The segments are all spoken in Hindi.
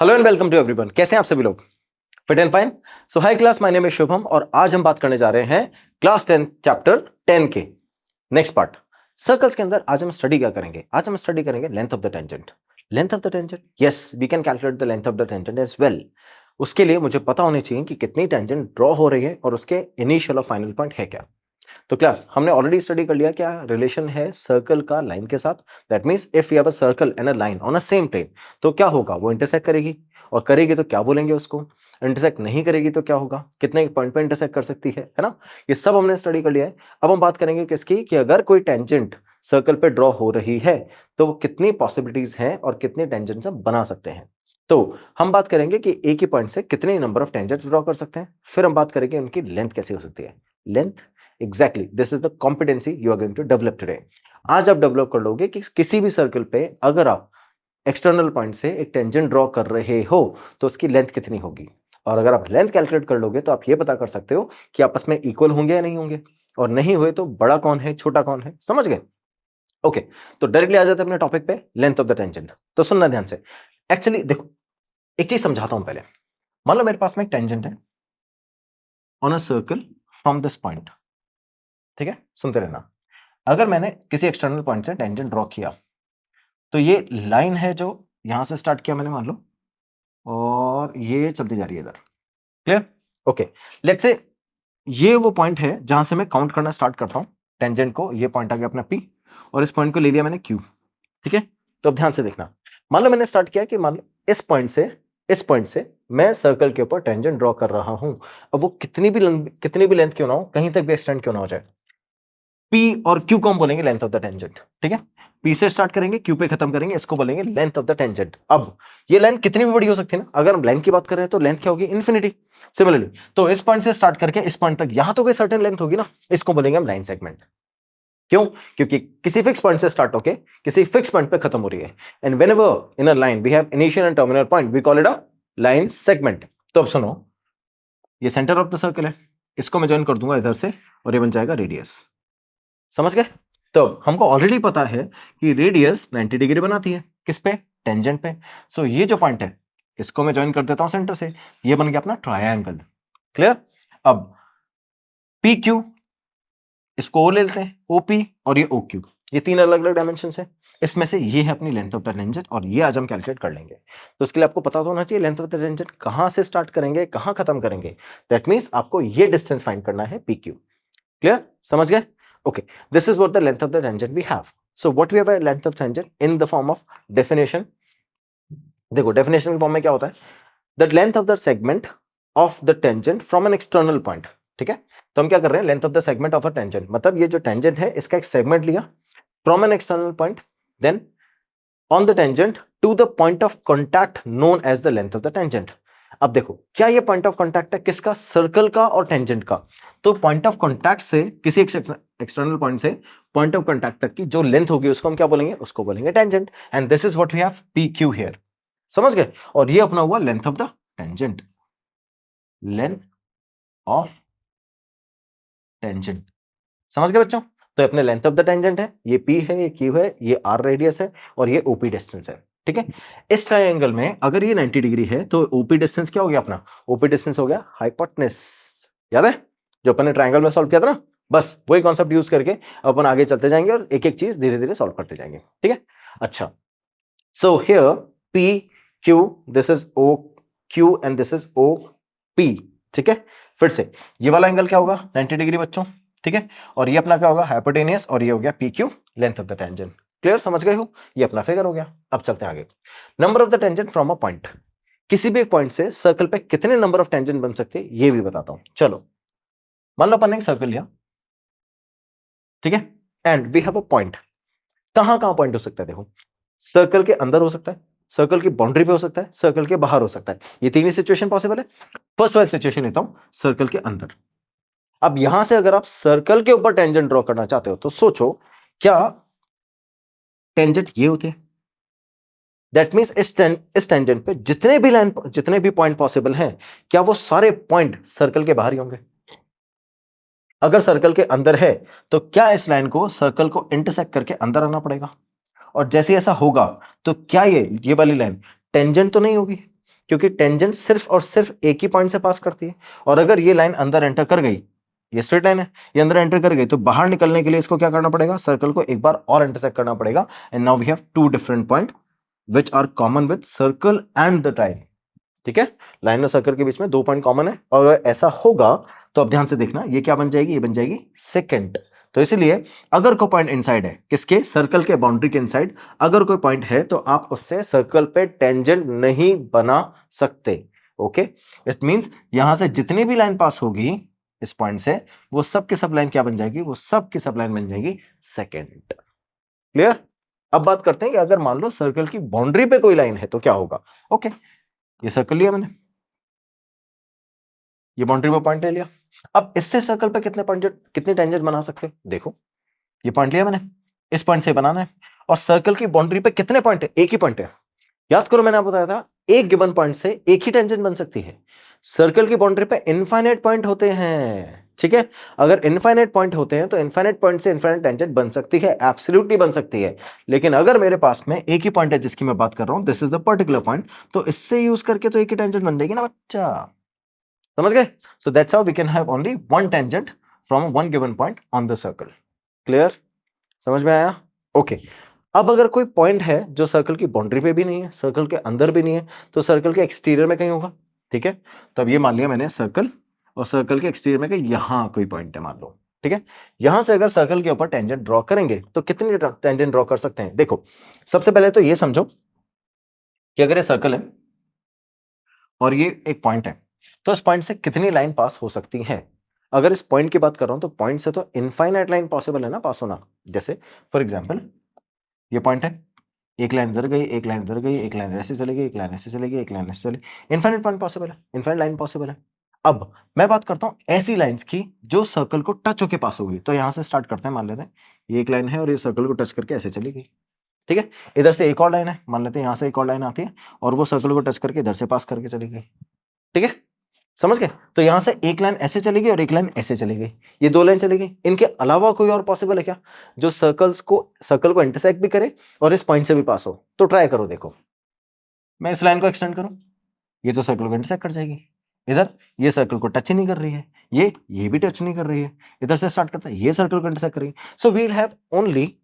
Hello and welcome to everyone. कैसे हैं आप सभी लोग? Fit and fine. So hi class, my name is Shubham और आज हम बात करने जा रहे हैं क्लास 10 चैप्टर 10 के नेक्स्ट पार्ट सर्कल्स के अंदर। आज हम स्टडी क्या करेंगे? आज हम स्टडी करेंगे length of the tangent. Length of the tangent, yes we can calculate the length of the tangent as well. उसके लिए मुझे पता होनी चाहिए कि कितनी टेंजेंट ड्रॉ हो रही है और उसके इनिशियल और फाइनल पॉइंट है क्या। तो क्लास हमने ऑलरेडी स्टडी कर लिया क्या रिलेशन है सर्कल का लाइन के साथ। That means if you have a circle and a line on a same plane, तो क्या होगा? वो इंटरसेक्ट करेगी, और करेगी तो क्या बोलेंगे उसको? इंटरसेक्ट नहीं करेगी तो क्या होगा? कितने पॉइंट पे इंटरसेक्ट कर सकती है ना? ये सब हमने स्टडी कर लिया है। अब हम बात करेंगे किसकी, कि अगर कोई टेंजेंट सर्कल पे ड्रॉ हो रही है तो वो कितनी पॉसिबिलिटीज हैं और कितने टेंजेंट्स हम बना सकते हैं। तो हम बात करेंगे कि एक ही पॉइंट से कितने नंबर ऑफ टेंजेंट्स ड्रॉ कर सकते हैं। फिर हम बात करेंगे उनकी लेंथ कैसी हो सकती है। Length, exactly this is the competency you are going to develop today. आज आप डेवलप कर लोगे कि किसी भी सर्कल पे अगर आप एक्सटर्नल पॉइंट से एक टेंजेंट ड्रॉ कर रहे हो तो उसकी लेंथ कितनी होगी, और अगर आप लेंथ कैलकुलेट कर लोगे तो आप ये पता कर सकते हो कि आपस में इक्वल होंगे या नहीं होंगे, और नहीं हुए तो बड़ा कौन है छोटा कौन है। समझ गए? ओके, तो डायरेक्टली आ जाते हैं अपने टॉपिक पे, लेंथ ऑफ द टेंजेंट। तो सुनना ध्यान से। एक्चुअली देखो, एक चीज समझाता हूं पहले। मान लो मेरे पास में एक टेंजेंट है on a circle from this point. ठीक है, सुनते रहना। अगर मैंने किसी एक्सटर्नल पॉइंट से टेंजेंट ड्रॉ किया तो ये लाइन है जो यहां से स्टार्ट किया मैंने, मान लो, और ये चलती जा रही है इधर। क्लियर? ओके, लेट्स से ये वो पॉइंट है जहां से मैं काउंट करना स्टार्ट करता हूं टेंजेंट को। ये पॉइंट आ गया अपना पी, और इस पॉइंट को ले लिया मैंने क्यू। ठीक है, तो अब ध्यान से देखना। मान लो मैंने स्टार्ट किया कि मान लो इस पॉइंट से मैं सर्कल के ऊपर टेंजेंट ड्रॉ कर रहा हूं। अब वो कितनी भी लेंथ क्यों ना हो, कहीं तक भी एक्सटेंड क्यों ना हो जाए, पी और क्यू को हम बोलेंगे लेंथ ऑफ द टेंजेंट। ठीक है, पी से स्टार्ट करेंगे, क्यू पे खत्म करेंगे, इसको बोलेंगे लेंथ ऑफ द टेंजेंट। अब ये लेंथ कितनी भी बड़ी हो सकती है ना, अगर हम लेंथ की बात कर रहे हैं तो लेंथ क्या होगी? इन्फिनिटी। सिमिलरली तो इस पॉइंट से स्टार्ट करके इस पॉइंट तक यहां तो कोई सर्टेन लेंथ होगी ना, इसको बोलेंगे हम लाइन सेगमेंट। क्यों? क्योंकि किसी फिक्स पॉइंट से स्टार्ट होके किसी फिक्स पॉइंट पे खत्म हो रही है। And whenever in a line we have initial and terminal point we call it a line segment. तो अब सुनो, ये सेंटर ऑफ द सर्कल है, इसको मैं ज्वाइन कर दूंगा इधर से, और ये बन जाएगा रेडियस। समझ गए? तो हमको ऑलरेडी पता है कि रेडियस 90 डिग्री बनाती है, किस पे? टेंजेंट पे। सो ये जो पॉइंट है इसको मैं ज्वाइन कर देता हूं सेंटर से, ये बन गया अपना ट्रायंगल। क्लियर? अब पी क्यू, इसको ओ ले लेते हैं, ओपी और ये ओ क्यू, ये तीन अलग अलग डायमेंशन है। इसमें से ये है अपनी लेंथ ऑफ द टेंजेंट, और ये आज हम कैलकुलेट कर लेंगे। तो इसके लिए आपको पता होना चाहिए लेंथ ऑफ द टेंजेंट कहां से स्टार्ट करेंगे कहां खत्म करेंगे। दैट मींस आपको ये डिस्टेंस फाइंड करना है पी क्यू। क्लियर? समझ गए? Okay, this is what the length of the tangent we have. So what we have a length of tangent in the form of definition. देखो definition के फॉर्म में क्या होता है? The length of the segment of the tangent from an external point. ठीक है, तो हम क्या कर रहे हैं? Length of the segment of a tangent, मतलब ये जो टेंजेंट है इसका एक सेगमेंट लिया from an external point, then on the tangent to the point of contact known as the length of the tangent. अब देखो, क्या ये पॉइंट ऑफ कॉन्टैक्ट है किसका? सर्कल का और टेंजेंट का। तो पॉइंट ऑफ कॉन्टैक्ट से किसी एक्सटर्नल पॉइंट से पॉइंट ऑफ कॉन्टैक्ट तक की जो लेंथ होगी उसको हम क्या बोलेंगे? उसको बोलेंगे tangent. And this is what we have P Q here. समझ गए? और ये अपना हुआ length of the tangent, length of tangent. समझ गए बच्चों? तो अपने लेंथ ऑफ द टेंजेंट है, ये पी है, ये क्यू है, ये आर रेडियस है, और ये ओपी डिस्टेंस है। ठीक है, इस ट्रायंगल में अगर ये 90 डिग्री है तो ओपी डिस्टेंस क्या हो गया अपना? ओपी डिस्टेंस हो गया हाइपोटेनस। याद है जो अपन ने ट्रायंगल में सॉल्व किया था ना? बस वही कॉन्सेप्ट यूज करके अपन आगे चलते जाएंगे और एक एक चीज धीरे धीरे सॉल्व करते जाएंगे। ठीक है, अच्छा, so here P Q, this is O Q and this is O P. ठीक है, फिर से ये वाला एंगल क्या होगा? 90 डिग्री बच्चों। ठीक है, और ये अपना क्या होगा? हाइपोटेनियस, और ये हो गया P Q, length of the tangent. Clear? समझ गए हो? ये अपना फिगर हो गया। अब चलते हैं आगे। Number of the tangent from a point, किसी भी पॉइंट से सर्कल पे कितने नंबर ऑफ टेंजेंट बन सकते हैं ये भी बताता हूं। चलो, मान लो अपन ने एक सर्कल लिया, ठीक है, and we have a point. कहां कहां पॉइंट हो सकता है? देखो, सर्कल के अंदर हो सकता है, सर्कल की बाउंड्री पे हो सकता है, सर्कल के बाहर हो सकता है। ये तीन ही सिचुएशन पॉसिबल है। फर्स्ट वाली सिचुएशन लेता हूं, सर्कल के अंदर। अब यहां से अगर आप सर्कल के ऊपर टेंजेंट ड्रॉ करना चाहते हो तो सोचो, क्या टेंजेंट ये होते हैं? दैट मींस इस टेंजेंट पे जितने भी पॉइंट पॉसिबल हैं, क्या वो सारे पॉइंट सर्कल के बाहर ही होंगे? अगर सर्कल के अंदर है तो क्या इस लाइन को सर्कल को इंटरसेक्ट करके अंदर आना पड़ेगा? और जैसे ऐसा होगा तो क्या ये वाली लाइन टेंजेंट तो नहीं होगी? क्योंकि टेंजेंट सिर्फ और सिर्फ एक ही पॉइंट से पास करती है, और अगर ये लाइन अंदर एंटर कर गई, ये स्ट्रेट लाइन है, ये अंदर एंटर कर गई, तो बाहर निकलने के लिए इसको क्या करना पड़ेगा, सर्कल को एक बार और इंटरसेक्ट करना पड़ेगा। And now we have two different point which are common with circle and the line. ठीक है, लाइन और सर्कल के बीच में दो पॉइंट कॉमन है, और अगर ऐसा होगा तो अब ध्यान से देखना, ये क्या बन जाएगी, ये बन जाएगी सेकेंड। तो इसलिए अगर कोई पॉइंट इनसाइड है, किसके, सर्कल के बाउंड्री के इनसाइड अगर कोई पॉइंट है, तो आप उससे सर्कल पे टेंजेंट नहीं बना सकते। ओके, इट मींस यहां से जितनी भी लाइन पास होगी इस पॉइंट से, वो सब की सब लाइन क्या बन जाएगी, वो सब की सब लाइन बन जाएगी सेकेंड। क्लियर। अब बात करते हैं कि अगर मान लो सर्कल की बाउंड्री पे कोई लाइन है तो क्या होगा। ओके, ये सर्कल लिया मैंने, ये बाउंड्री पे पॉइंट ले लिया। अब इससे सर्कल पे कितनी टेंजेंट बना सकते हो, देखो ये पॉइंट लिया मैंने, इस पॉइंट से बनाना है, और सर्कल की बाउंड्री पे कितने पॉइंट है, एक ही पॉइंट है। याद करो मैंने आपको बताया था, एक गिवन पॉइंट से एक ही टेंजेंट बन सकती है। सर्कल की बाउंड्री पे इनफाइनाइट पॉइंट होते हैं। ठीक है, अगर इनफाइनाइट पॉइंट होते हैं तो इनफाइनाइट पॉइंट से इनफाइनाइट टेंजेंट बन सकती है, एब्सोल्युटली बन सकती है। लेकिन अगर मेरे पास में एक ही पॉइंट है जिसकी मैं बात कर रहा हूं, this is the particular point, तो इससे यूज करके तो एक ही टेंजेंट बन जाएगी ना बच्चा, समझ गए। So that's how we can have only one tangent from one given point on the circle. Clear, समझ में आया। ओके, अब अगर कोई पॉइंट है जो सर्कल की बाउंड्री पे भी नहीं है, सर्कल के अंदर भी नहीं है, तो सर्कल के एक्सटीरियर में कहीं होगा। ठीक है, तो अब ये मान लिया मैंने सर्कल, और सर्कल के एक्सटीरियर में कहीं यहां कोई पॉइंट है मान लो। ठीक है, यहां से अगर सर्कल के ऊपर टेंजेंट ड्रॉ करेंगे तो कितनी टेंजेंट ड्रॉ कर सकते हैं। देखो सबसे पहले तो ये समझो कि अगर ये सर्कल है और ये एक पॉइंट है, तो इस पॉइंट से कितनी लाइन पास हो सकती है। अगर इस पॉइंट की बात कर रहा हूं तो पॉइंट से तो इनफाइनाइट लाइन पॉसिबल है ना पास होना। जैसे फॉर एग्जांपल ये पॉइंट है, एक लाइन इधर गई, एक लाइन इधर गई, एक लाइन ऐसे चली गई, एक लाइन ऐसे चली गई, एक लाइन ऐसे चली, इनफाइनाइट पॉइंट पॉसिबल है, इनफाइनाइट लाइन पॉसिबल है। अब मैं बात करता हूं ऐसी लाइंस की जो सर्कल को टच होके पास होगी। तो यहां से स्टार्ट करते हैं, मान लेते हैं ये एक लाइन है और ये सर्कल को टच करके ऐसे चली गई। ठीक है, इधर से एक और लाइन है, मान लेते हैं यहां से एक और लाइन आती है और वो सर्कल को टच करके इधर से पास करके चली गई। ठीक है, समझ गए। तो यहां से एक लाइन ऐसे चली गई और एक लाइन ऐसे चली गई, ये दो लाइन चली गई। इनके अलावा कोई और पॉसिबल है क्या जो सर्कल को इंटरसेक्ट भी करे और इस पॉइंट से भी पास हो। तो ट्राई करो, देखो मैं इस लाइन को एक्सटेंड करूं, ये तो सर्कल को इंटरसेक्ट कर जाएगी। इधर ये सर्कल को टच ही नहीं कर रही है, ये भी टच नहीं कर रही है। इधर से स्टार्ट करता है, ये सर्कल को इंटरसेक्ट कर रही है। So we will have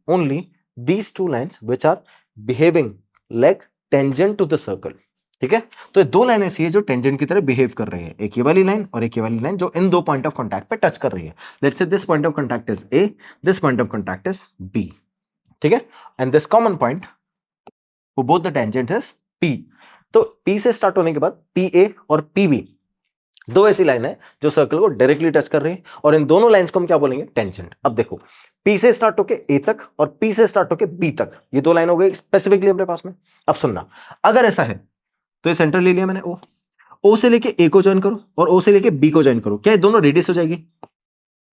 only these two lines which are behaving like tangent to the circle. ठीक है, तो ये दो लाइन ऐसी है जो टेंजेंट की तरह बिहेव कर रही है, एक ये वाली लाइन और एक ये वाली लाइन जो इन दो पॉइंट ऑफ कॉन्टैक्ट पे टच कर रही है। Let's say this point of contact is A, this point of contact is B. ठीक है, एंड दिस कॉमन पॉइंट वो both the tangent is P. तो पी से स्टार्ट होने के बाद पी ए और पी बी दो ऐसी लाइन है जो सर्कल को डायरेक्टली टच कर रही है, और इन दोनों लाइंस को हम क्या बोलेंगे, टेंजेंट। अब देखो पी से स्टार्ट होके ए तक और पी से स्टार्ट होके बी तक, ये दो लाइन हो गई स्पेसिफिकली अपने पास में। अब सुनना, अगर ऐसा है तो ये सेंटर ले लिया मैंने ओ से लेके ए को ज्वाइन करो और ओ से लेके बी को ज्वाइन करो, क्या ये दोनों रेडियस हो जाएगी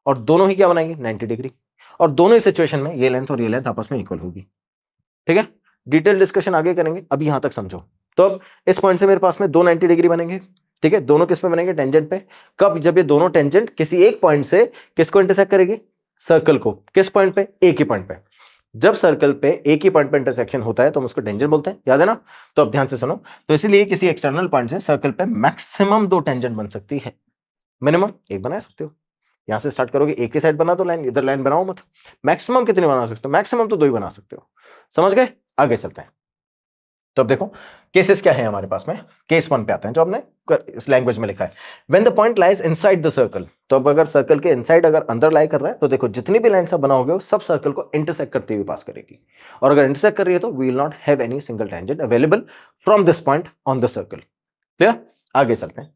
और दोनों ही क्या बनाएंगे 90 डिग्री, और दोनों ही सिचुएशन में ये लेंथ और ये लेंथ आपस में इक्वल होगी। ठीक है, डिटेल डिस्कशन आगे करेंगे, अभी यहां तक समझो। तो अब इस पॉइंट से मेरे पास में दो 90 डिग्री बनेंगे। ठीक है, दोनों किस पे बनेंगे, टेंजेंट पे। कब, जब ये दोनों टेंजेंट किसी एक पॉइंट से किसको इंटरसेक्ट करेगी, सर्कल को। किस पॉइंट पे, एक ही पॉइंट पे। जब सर्कल पे एक ही पॉइंट पे इंटरसेक्शन होता है तो हम उसको टेंजेंट बोलते हैं, याद है ना। तो अब ध्यान से सुनो, तो इसीलिए किसी एक्सटर्नल पॉइंट से सर्कल पे मैक्सिमम दो टेंजेंट बन सकती है, मिनिमम एक बना सकते हो। यहां से स्टार्ट करोगे, एक ही साइड बना दो लाइन, इधर लाइन बनाओ मत। मैक्सिमम कितनी बना सकते हो, मैक्सिमम तो दो ही बना सकते हो। समझ गए, आगे चलते हैं। तो अब देखो केसेस क्या है हमारे पास में। केस 1 पे आते हैं जो हमने इस लैंग्वेज में लिखा है, when the point lies inside the circle. तो अब अगर सर्कल के इनसाइड अगर अंदर लाई कर रहा है तो देखो जितनी भी लाइन सब बनाओगे वो सब सर्कल को इंटरसेक्ट करते हुए पास करेगी, और अगर इंटरसेक्ट कर रही है तो we will not have any single tangent available from this point on the circle. Clear, आगे चलते हैं।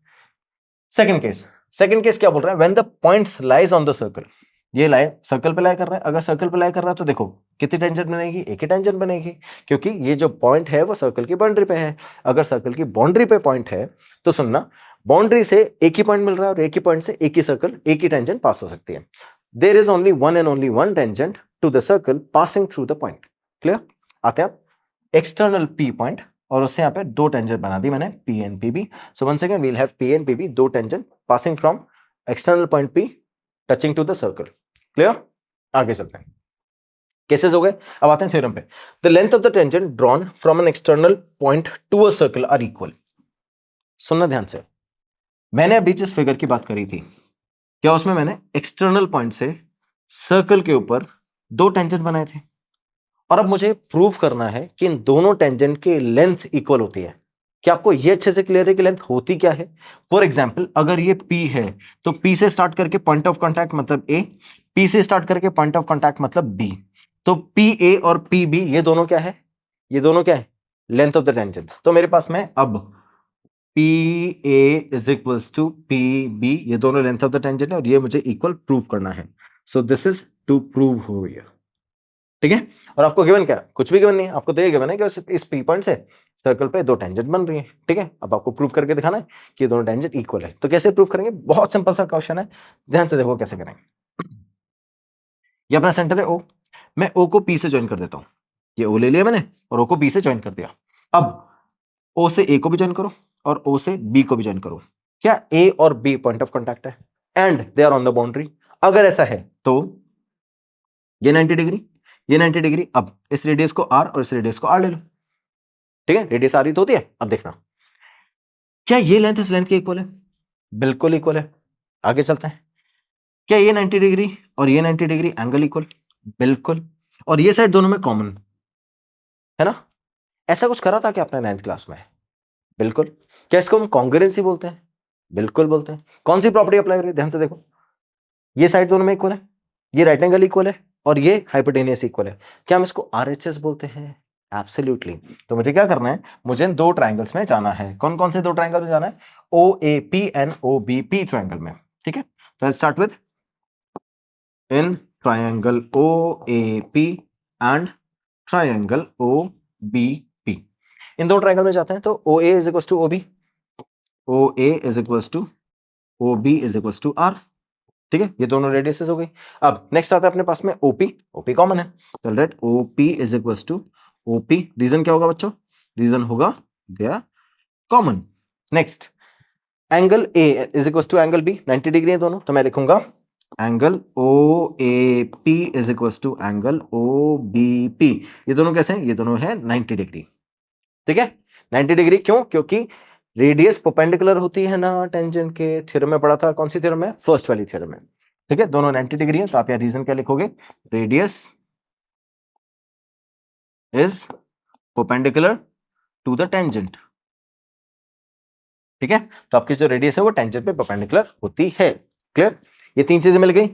सेकंड केस क्या बोल रहा है, when the points lies on the circle. ये लाइन सर्कल पे लाई कर रहा है, अगर सर्कल पे लाई कर रहा है तो देखो कितनी टेंजेंट बनेगी, एक ही टेंजेंट बनेगी, क्योंकि ये जो पॉइंट है वो सर्कल की बाउंड्री पे है। अगर सर्कल की बाउंड्री पे पॉइंट है तो सुनना, बाउंड्री से एक ही पॉइंट मिल रहा है और एक ही पॉइंट से एक ही सर्कल, एक ही टेंजेंट पास हो सकती है। There is only one and only one tangent to the circle passing through the point. Clear, आते हैं एक्सटर्नल पी पॉइंट, और उससे यहाँ पे दो टेंजेंट बना दी मैंने P and P B. So once again we will have P and P B, दो tangent passing from external point P touching to the circle. Clear, आगे चलते हैं। केसेस हो गए, अब आते हैं थ्योरम पे। The length of the tangent drawn from an external point to a circle are equal. सुनना ध्यान से, मैंने अभी जिस फिगर की बात करी थी, क्या उसमें मैंने एक्सटर्नल पॉइंट से सर्कल के ऊपर दो टेंजेंट बनाए थे, और अब मुझे प्रूव करना है कि इन दोनों टेंजेंट की लेंथ इक्वल होती है। क्या आपको ये अच्छे से क्लियर है कि लेंथ होती क्या है? फॉर एग्जाम्पल, अगर ये P है तो P से स्टार्ट करके पॉइंट ऑफ कॉन्टैक्ट मतलब A, P से स्टार्ट करके पॉइंट ऑफ कॉन्टैक्ट मतलब B, तो PA और PB ये दोनों क्या है? ये दोनों क्या है? Length of the tangents. तो मेरे पास में अब PA is equals to PB, ये दोनों लेंथ ऑफ द टेंजेंट है और ये मुझे इक्वल प्रूव करना है। So this is to prove हो गया, ठीक है। और आपको गिवन क्या है? कुछ भी गिवन नहीं है, आपको तो ये गिवन है कि इस पी पॉइंट से सर्कल पे दो टेंजेंट बन रही है, ठीक है। अब आपको प्रूव करके दिखाना है कि ये दोनों टेंजेंट इक्वल है। तो कैसे प्रूव करेंगे? बहुत सिंपल सा क्वेश्चन है, ध्यान से देखो कैसे करेंगे। ये अपना सेंटर है O, मैं O को P से ज्वाइन कर देता हूं। ये O ले लिया मैंने और O को B से ज्वाइन कर दिया। अब O से A को भी ज्वाइन करो और O से B को भी ज्वाइन करो। क्या A और B पॉइंट ऑफ कॉन्टैक्ट है and they are on the boundary? अगर ऐसा है तो ये 90 डिग्री, ये 90 डिग्री। अब इस रेडियस को R और इस रेडियस को R ले लो, ठीक है। रेडियस R ही तो होती है। अब देखना, क्या ये लेंथ इस लेंथ के इक्वल है? बिल्कुल इक्वल है। आगे चलते हैं, क्या ये 90 डिग्री और ये 90 डिग्री एंगल इक्वल? बिल्कुल। और ये साइड दोनों में कॉमन है ना? ऐसा कुछ करा था क्या आपने 9th क्लास में? बिल्कुल। क्या इसको हम कॉन्ग्रुएंसी बोलते हैं? बिल्कुल बोलते हैं। कौन सी प्रॉपर्टी अप्लाई हो रही है? ध्यान से देखो, ये साइड दोनों में इक्वल है, ये राइट एंगल इक्वल है और ये हाइपोटेनियस इक्वल है। क्या हम इसको आरएचएस बोलते हैं? एब्सोल्युटली। तो मुझे क्या करना है? मुझे इन दो ट्राइंगल्स में जाना है। कौन कौन से दो ट्राइंगल में जाना है? OAP एंड OBP ट्राइंगल में, ठीक है। तो let's start with in triangle OAP and triangle OBP। इन दो ट्राइंगल में जाते हैं तो OA is equals to OB, OA is equals to OB is equals to R, ठीक है। ये दोनों रेडियसेस हो गई। अब नेक्स्ट आता है अपने पास में OP, OP कॉमन है तो let OP is equals to OP। Reason क्या होगा बच्चों? रीजन होगा they are common. Next, angle A is equals to angle B, 90 degree है दोनों, तो मैं लिखूंगा angle OAP is equals to angle OBP। ये दोनों कैसे हैं? ये दोनों है 90 डिग्री, ठीक है। 90 डिग्री क्यों? क्योंकि रेडियस परपेंडिकुलर होती है ना टेंजेंट के। थ्योरम में पढ़ा था, कौन सी थ्योरम में? फर्स्ट वाली थ्योरम में, ठीक है। दोनों 90 डिग्री है तो आप यहाँ रीजन क्या लिखोगे? Radius is perpendicular to the tangent, ठीक है। तो आपकी जो रेडियस है वो टेंजेंट पे परपेंडिकुलर होती है। क्लियर? ये तीन चीजें मिल गई।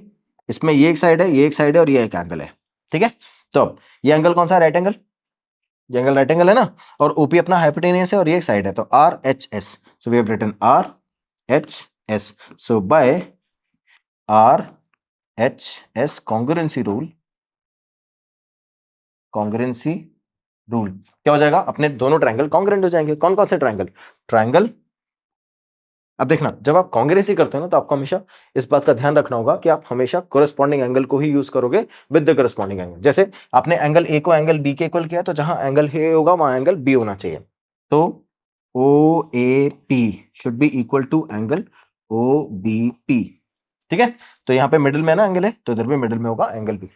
इसमें ये एक साइड है, ये एक साइड है और ये एक एंगल है, ठीक है। तो अब ये एंगल कौन सा? Right angle. ये एंगल राइट एंगल है ना, और ओपी अपना हाइपोटेनियस है और ये एक साइड है, तो RHS। So we have written RHS। So by RHS congruency rule, congruency rule क्या हो जाएगा? अपने दोनों ट्रायंगल कॉन्ग्रुएंट हो जाएंगे। कौन कौन से ट्रायंगल? ट्रायंगल, अब देखना, जब आप कॉन्ग्रुएंसी करते हो ना तो आपको हमेशा इस बात का ध्यान रखना होगा कि आप हमेशा कोरेस्पॉन्डिंग एंगल को ही यूज करोगे विद द कोरेस्पॉन्डिंग एंगल। जैसे आपने एंगल ए को एंगल बी के इक्वल किया, तो जहां एंगल ए होगा वहां एंगल बी होना चाहिए। तो OAP should be equal to angle OBP, ठीक है। तो यहाँ पे मिडिल में ना एंगल है तो इधर भी मिडिल में होगा एंगल बी,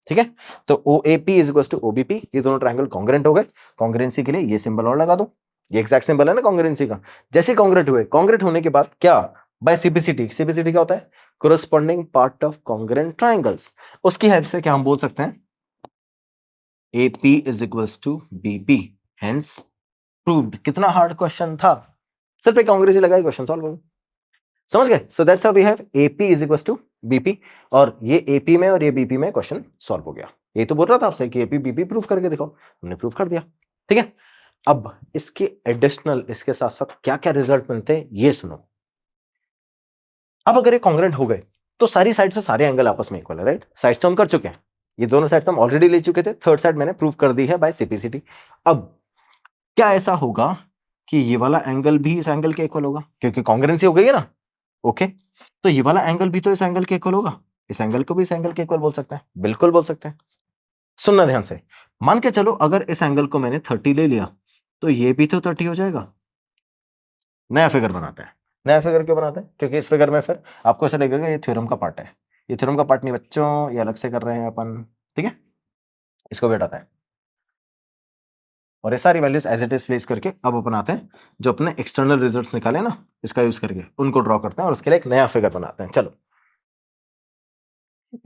ठीक है। तो OAP is equal to OBP, ये दोनों ट्रायंगल कॉन्ग्रुएंट हो गए। कॉन्ग्रुएंसी के लिए ये सिंबल और लगा दो, ये एग्जैक्ट सिंबल है ना कॉन्ग्रुएंसी का। जैसे कॉन्ग्रुएंट हुए, कॉन्ग्रुएंट होने के बाद क्या? Bye CPCT। CPCT क्या होता है? Corresponding part of congruent triangles. उसकी हेल्प से क्या हम बोल सकते हैं? AP is equal to BP, hence proved. कितना हार्ड क्वेश्चन था, सिर्फ एक कॉन्ग्रुएंसी लगाई क्वेश्चन सॉल्व हो गया। समझ गए? So that's how we have AP is equal to BP, और ये AP में और ये BP में क्वेश्चन सॉल्व हो गया। ये तो बोल रहा था आपसे कि AP BP प्रूफ करके दिखाओ, हमने प्रूफ कर दिया, ठीक है। अब इसके एडिशनल, इसके साथ साथ क्या क्या रिजल्ट मिलते हैं ये सुनो। अब अगर ये कॉन्ग्रुएंट हो गए तो सारी साइड से सारे एंगल आपस में इक्वल है, राइट। साइड तो हम कर चुके हैं, ये दोनों साइड तो हम ऑलरेडी ले चुके थे, थर्ड साइड मैंने प्रूफ कर दी है बाय CPCT। अब क्या ऐसा होगा कि ये वाला एंगल भी इस एंगल के इक्वल होगा, क्योंकि कॉन्ग्रुएंसी हो गई है ना। ओके, तो ये वाला एंगल भी तो इस एंगल के इक्वल होगा, इस एंगल को भी इस एंगल के इक्वल बोल सकते हैं। बिल्कुल बोल सकते हैं। सुनना ध्यान से, मान के चलो अगर इस एंगल को मैंने 30 ले लिया तो ये भी तो 30 हो जाएगा। नया फिगर बनाते हैं। नया फिगर क्यों बनाते हैं? क्योंकि इस फिगर में फिर आपको ऐसा लगेगा ये थ्योरम का पार्ट है। ये थ्योरम का पार्ट नहीं बच्चों, ये अलग से कर रहे हैं अपन, ठीक है। इसको भी हटाते हैं। और ये सारी values as it is place करके अब अपन आते हैं जो अपने एक्सटर्नल रिजल्ट्स निकाले ना इसका यूज करके उनको ड्रॉ करते हैं और उसके लिए एक नया फिगर बनाते हैं। चलो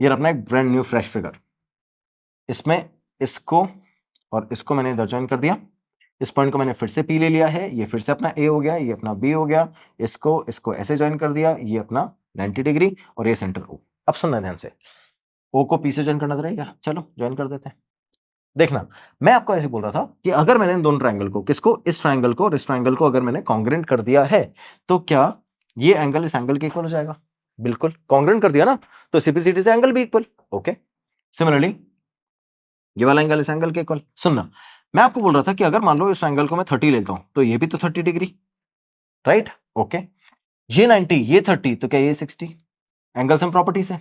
ये अपना एक ब्रांड न्यू फ्रेश फिगर, इसमें इसको और इसको मैंने इधर ज्वाइन कर दिया, इस पॉइंट को मैंने फिर से P ले लिया है, ये फिर से अपना A हो गया, ये अपना B हो गया, इसको ऐसे ज्वाइन कर दिया, ये अपना 90 डिग्री और ये सेंटर O। अब सुनना ध्यान से, O को P से ज्वाइन करना रहेगा, चलो ज्वाइन कर देते हैं। देखना मैं आपको ऐसे बोल रहा था कि अगर मैंने इन दोनों ट्रायंगल को, किसको, इस ट्रायंगल को और इस ट्रायंगल को अगर मैंने कॉन्ग्रुएंट कर दिया है तो क्या ये एंगल इस एंगल के इक्वल हो जाएगा? बिल्कुल कॉन्ग्रुएंट कर दिया ना, तो सीपीसीटी से एंगल भी इक्वल। ओके, सिमिलरली ये वाला एंगल इस एंगल के इक्वल। सुनना, मैं आपको बोल रहा था कि अगर मान लो इस एंगल को मैं 30 लेता हूं तो ये भी तो 30 डिग्री, राइट? ओके, ये 90 ये 30 तो क्या ये 60? एंगल सम प्रॉपर्टी से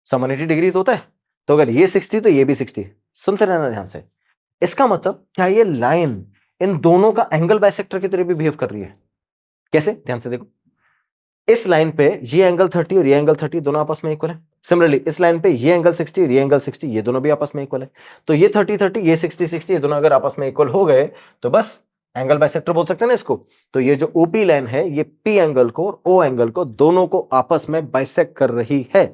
सम 180 डिग्री तो होता है, तो अगर ये 60 तो ये भी 60। सुनते रहना ध्यान से, इसका मतलब क्या ये लाइन इन दोनों का एंगल बाइसेक्टर की तरह भी बिहेव कर रही है? कैसे? ध्यान से देखो, इस लाइन पे ये एंगल 30 और ये एंगल 30 दोनों आपस में इक्वल है। सिमिलरली इस लाइन पे ये एंगल 60 और ये एंगल 60 ये दोनों भी आपस में इक्वल है। तो ये 30 30 ये 60 60 ये दोनों अगर आपस में इक्वल हो गए तो बस एंगल बाइसेक्टर बोल सकते हैं ना इसको। तो ये जो ओपी लाइन है ये पी एंगल को और ओ एंगल को दोनों को आपस में बाइसेक्ट कर रही है।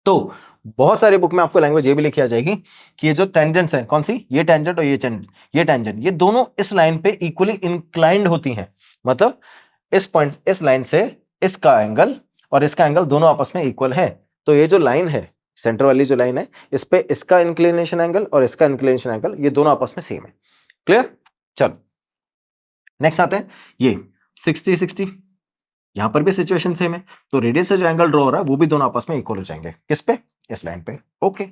तो बहुत सारे बुक में आपको लैंग्वेज ये भी लिखी आ जाएगी कि ये जो टेंजेंट्स हैं, कौन सी, ये टेंजेंट और ये टेंजेंट, ये दोनों इस लाइन पे इक्वली इंक्लाइंड होती हैं। मतलब इस पॉइंट, इस लाइन से इसका एंगल और इसका एंगल दोनों आपस में इक्वल है। तो ये जो लाइन है, सेंटर वाली जो लाइन है, इस पे इसका इंक्लिनेशन एंगल और इसका इंक्लिनेशन एंगल ये दोनों आपस में सेम है। क्लियर? चलो नेक्स्ट आते हैं, ये 60 60 यहां पर भी सिचुएशन सेम है, तो रेडियस से जो एंगल ड्रॉ हो रहा है वो भी दोनों आपस में इक्वल हो जाएंगे। किस पे? इस लाइन पे। ओके,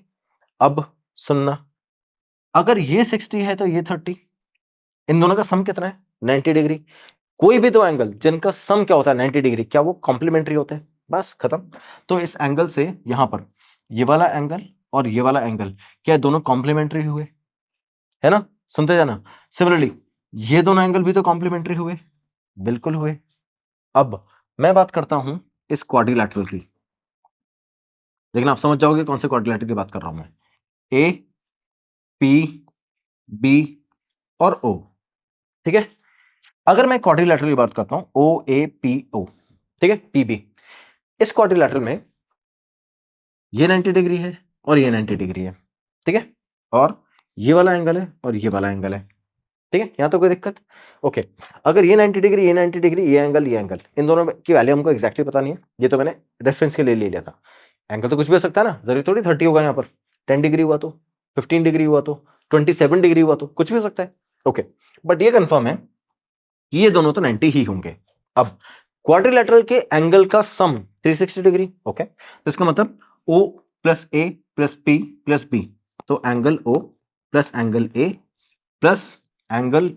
अब सुनना, अगर ये 60 है तो ये 30, इन दोनों का सम कितना है? 90 डिग्री। कोई भी दो एंगल जिनका सम क्या होता है 90 डिग्री, क्या वो कॉम्प्लीमेंट्री होते हैं? बस खत्म। तो इस एंगल से यहां पर ये वाला एंगल और ये वाला एंगल क्या दोनों कॉम्प्लीमेंट्री हुए? है ना? सुनते जाना। सिमिलरली ये दोनों एंगल भी तो कॉम्प्लीमेंट्री हुए, बिल्कुल हुए। अब मैं बात करता हूं इस क्वाड्रिलैटरल की, देखना आप समझ जाओगे कौन से क्वाड्रिलैटरल की बात कर रहा हूं मैं। ए, पी, बी और ओ, ठीक है? अगर मैं क्वाड्रिलैटरल की बात करता हूं, ओ ए पी ओ, ठीक है, पी बी, इस क्वाड्रिलैटरल में ये 90 डिग्री है और ये 90 डिग्री है, ठीक है, और ये वाला एंगल है और ये वाला एंगल है, ठीक है, यहां तो कोई दिक्कत? ओके, अगर ये 90 डिग्री, ये 90 डिग्री, ये एंगल, इन दोनों की वैल्यू हमको एक्जैक्टली पता नहीं है, ये तो मैंने रेफरेंस के लिए ले लिया था। एंगल तो कुछ भी हो सकता है ना, जरूरी थोड़ी 30 होगा, यहां पर 10 डिग्री हुआ तो, 15 डिग्री हुआ तो, 27 डिग्री हुआ तो, कुछ भी हो सकता है। ओके, बट ये कंफर्म है कि ये दोनों तो 90 ही होंगे। अब क्वाड्रिलैटरल के एंगल का सम 360 डिग्री, ओके, तो इसका मतलब O प्लस ए प्लस पी प्लस बी, तो angle O plus angle A plus angle